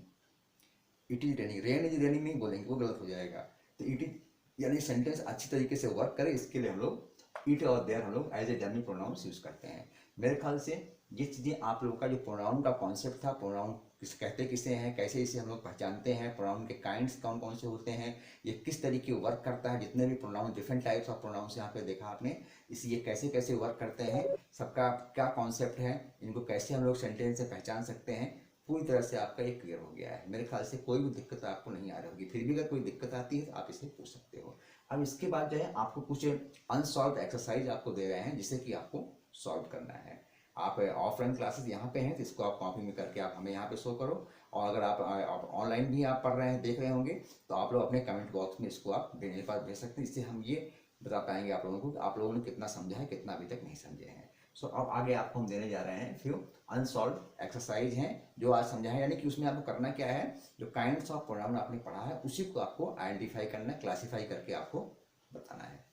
it is raining, rain is raining नहीं बोलेंगे, वो गलत हो जाएगा। तो इट इज यानी सेंटेंस अच्छी तरीके से वर्क करे, इसके लिए हम लोग इट और देयर हम लोग as a dummy pronouns use करते हैं। मेरे ख्याल से ये चीज़ें आप लोगों का जो प्रोनाउन का कॉन्सेप्ट था, प्रोनाउन कहते किसे हैं, कैसे इसे हम लोग पहचानते हैं, प्रोनाउन के काइंड्स कौन कौन से होते हैं, ये किस तरीके वर्क करता है, जितने भी pronoun, different types of pronouns यहाँ पे देखा आपने, इस ये कैसे कैसे वर्क करते हैं, सबका क्या कॉन्सेप्ट है, इनको कैसे हम लोग सेंटेंस से पहचान सकते हैं, पूरी तरह से आपका ये क्लियर हो गया है। मेरे ख्याल से कोई भी दिक्कत आपको नहीं आ रही होगी, फिर भी अगर कोई दिक्कत आती है तो आप इसे पूछ सकते हो। अब इसके बाद जो है आपको कुछ अनसॉल्व एक्सरसाइज आपको दे रहे हैं, जिसे कि आपको सॉल्व करना है। आप ऑफलाइन क्लासेस यहाँ पे हैं, तो इसको आप कॉपी में करके आप हमें यहाँ पे शो करो, और अगर आप ऑनलाइन भी आप पढ़ रहे हैं, देख रहे होंगे, तो आप लोग अपने कमेंट बॉक्स में इसको आप मेरे पास भेज सकते हैं। इससे हम ये बता पाएंगे आप लोगों को कि आप लोगों ने कितना समझा है, कितना अभी तक नहीं समझे हैं। सो अब आगे आपको हम देने जा रहे हैं फ्यू अनसॉल्व एक्सरसाइज हैं जो आज समझा है, यानी कि उसमें आपको करना क्या है, जो काइंड्स ऑफ प्रोनाउन आपने पढ़ा है उसी को आपको आइडेंटिफाई करना, क्लासीफाई करके आपको बताना है।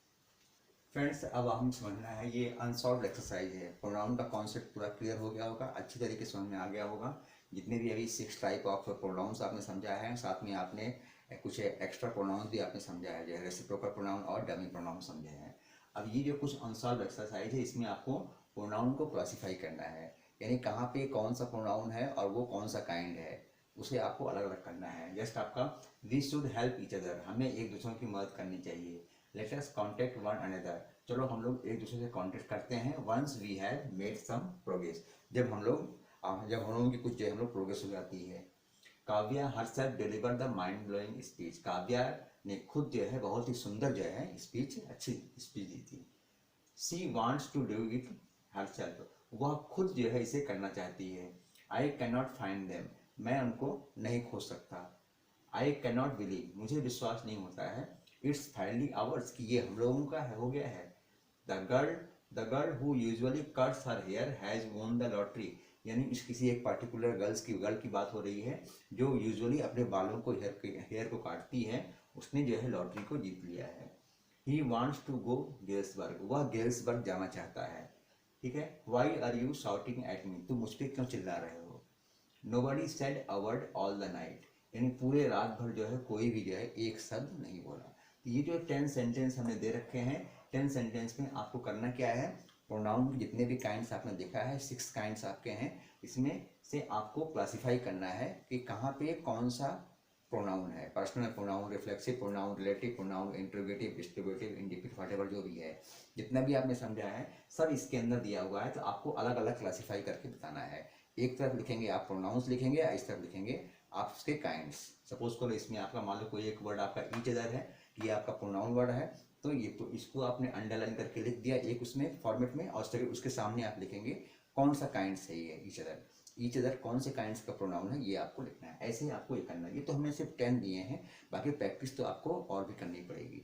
फ्रेंड्स, अब हम समझना है, ये अनसॉल्व एक्सरसाइज है। प्रोनाउन का कॉन्सेप्ट पूरा क्लियर हो गया होगा, अच्छी तरीके से समझ में आ गया होगा। जितने भी अभी 6 टाइप ऑफ प्रोनाउंस आपने समझा है, साथ में आपने कुछ एक्स्ट्रा प्रोनाउंस भी आपने समझा है, जैसे रेसिप्रोकल प्रोनाउन और डमी प्रोनाउन समझे हैं। अब ये जो कुछ अनसॉल्व एक्सरसाइज है, इसमें आपको प्रोनाउन को क्लासीफाई करना है, यानी कहाँ पे कौन सा प्रोनाउन है और वो कौन सा काइंड है, उसे आपको अलग अलग करना है। जस्ट आपका we should help each other, हमें एक दूसरे की मदद करनी चाहिए। Let us contact one another, चलो हम लोग एक दूसरे से कॉन्टेक्ट करते हैं। Once we have made some progress, जब हम लोगों की कुछ जो हम लोग प्रोग्रेस हो जाती है। Kavya herself deliver the mind blowing speech, Kavya ने खुद जो है बहुत ही सुंदर जो है स्पीच, अच्छी स्पीच दी थी। She wants to do it herself, वह खुद जो है इसे करना चाहती है। I can not find them, मैं उनको नहीं खोज सकता। आई कैन नॉट बिलीव, मुझे विश्वास नहीं होता है। इट्स फाइनली आवर्स, कि ये हम लोगों का हो गया है। The girl who usually cuts her hair has won the lottery, यानी इस किसी एक पार्टिकुलर गर्ल की बात हो रही है, जो यूजुअली अपने बालों को, हेयर को काटती है, उसने जो है लॉटरी को जीत लिया है। He wants to go Galesburg, वह गेल्सबर्ग जाना चाहता है। ठीक है। Why are you shouting at me, तुम मुझ पर क्यों चिल्ला रहे हो। Nobody said a word all the night, यानी पूरे रात भर जो है कोई भी जो है एक शब्द नहीं बोला। तो ये जो 10 सेंटेंस हमने दे रखे हैं, 10 सेंटेंस में आपको करना क्या है, प्रोनाउन के जितने भी काइंड्स आपने देखा है, 6 काइंड्स आपके हैं, इसमें से आपको क्लासीफाई करना है कि कहाँ पे कौन सा प्रोनाउन है। Personal pronoun, reflexive pronoun, relative pronoun, interrogative, distributive, indicative whatever जो भी है, जितना भी आपने समझा है सब इसके अंदर दिया हुआ है। तो आपको अलग अलग क्लासीफाई करके बताना है। एक तरफ लिखेंगे आप प्रोनाउंस लिखेंगे, इस तरफ लिखेंगे आप उसके काइंड्स। सपोज करो इसमें आपका मान लो कोई एक वर्ड आपका ईच अदर है, ये आपका प्रोनाउन वर्ड है, तो ये तो इसको आपने अंडरलाइन करके लिख दिया एक उसमें फॉर्मेट में, और उसके सामने आप लिखेंगे कौन सा काइंड्स है ये ईच अदर कौन से काइंड्स का प्रोनाउन है, ये आपको लिखना है। ऐसे ही आपको ये करना है। ये तो हमने सिर्फ 10 दिए हैं, बाकी प्रैक्टिस तो आपको और भी करनी पड़ेगी।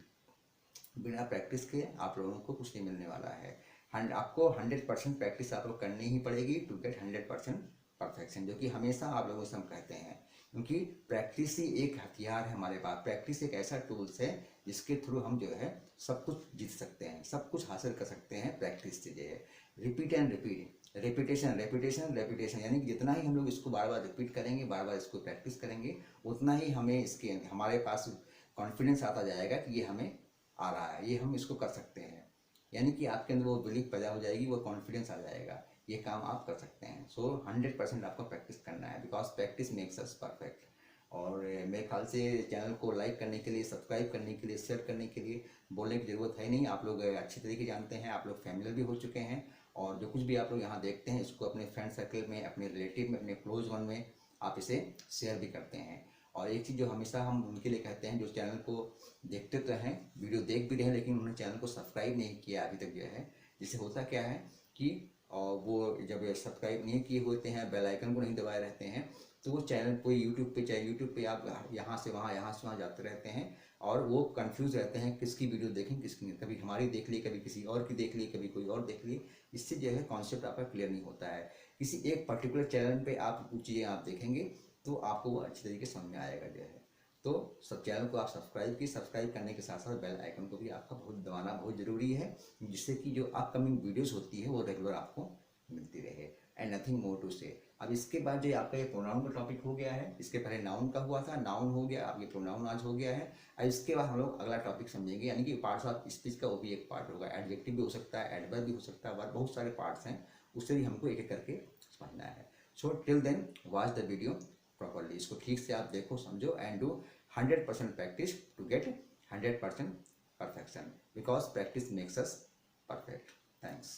बिना प्रैक्टिस के आप लोगों को कुछ नहीं मिलने वाला है। आपको 100% प्रैक्टिस आप लोग करनी ही पड़ेगी टू गेट 100% परफेक्शन, जो कि हमेशा आप लोगों से हम कहते हैं, क्योंकि प्रैक्टिस ही एक हथियार है हमारे पास। प्रैक्टिस एक ऐसा टूल्स है जिसके थ्रू हम जो है सब कुछ जीत सकते हैं, सब कुछ हासिल कर सकते हैं। प्रैक्टिस से जो है repeat and repeat, repetition repetition repetition, यानी कि जितना ही हम लोग इसको बार बार रिपीट करेंगे, बार बार इसको प्रैक्टिस करेंगे, उतना ही हमें इसके हमारे पास कॉन्फिडेंस आता जाएगा कि ये हमें आ रहा है, ये हम इसको कर सकते हैं। यानी कि आपके अंदर वो बिलीफ पैदा हो जाएगी, वो कॉन्फिडेंस आ जाएगा, ये काम आप कर सकते हैं। सो 100% आपको प्रैक्टिस करना है, because practice makes us perfect. और मेरे ख्याल से चैनल को लाइक करने के लिए, सब्सक्राइब करने के लिए, शेयर करने के लिए बोलने की ज़रूरत है नहीं। आप लोग अच्छी तरीके जानते हैं, आप लोग फैमिलियर भी हो चुके हैं, और जो कुछ भी आप लोग यहाँ देखते हैं इसको अपने फ्रेंड सर्कल में, अपने रिलेटिव में, अपने क्लोज वन में आप इसे शेयर भी करते हैं। और एक चीज़ जो हमेशा हम उनके लिए कहते हैं जो चैनल को देखते तो हैं, वीडियो देख भी रहे हैं, लेकिन उन्होंने चैनल को सब्सक्राइब नहीं किया अभी तक जो है, जिससे होता क्या है कि वो जब सब्सक्राइब नहीं किए होते हैं, बेल आइकन को नहीं दबाए रहते हैं, तो वो चैनल कोई यूट्यूब पे, चाहे यूट्यूब पे आप यहाँ से वहाँ जाते रहते हैं, और वो कंफ्यूज रहते हैं किसकी वीडियो देखें किसकी नहीं। कभी हमारी देख ली, कभी किसी और की देख ली, कभी कोई और देख ली। इससे जो है कॉन्सेप्ट आपका क्लियर नहीं होता है। किसी एक पर्टिकुलर चैनल पे आप कुछ चीज़ें आप देखेंगे तो आपको वो अच्छी तरीके से समझ में आएगा जो है। तो सब चैनल को आप सब्सक्राइब करने के साथ साथ बेल आइकन को भी आपका दबाना बहुत ज़रूरी है, जिससे कि जो अपकमिंग वीडियोस होती है वो रेगुलर आपको मिलती रहे। एंड नथिंग मोर टू से। अब इसके बाद जो आपका ये प्रोनाउन का टॉपिक हो गया है, इसके पहले नाउन का हुआ था, नाउन हो गया, अब ये प्रोनाउन आज हो गया है। अब इसके बाद हम लोग अगला टॉपिक समझेंगे, यानी कि पार्ट्स ऑफ स्पीच का वो भी एक पार्ट होगा। एडजेक्टिव भी हो सकता है, एडवर्ब भी हो सकता है, बहुत सारे पार्ट्स हैं, उससे भी हमको एक एक करके समझना है। So till then watch the video properly. इसको ठीक से आप देखो, समझो, and do 100% practice to get 100% perfection, because practice makes us perfect. Thanks.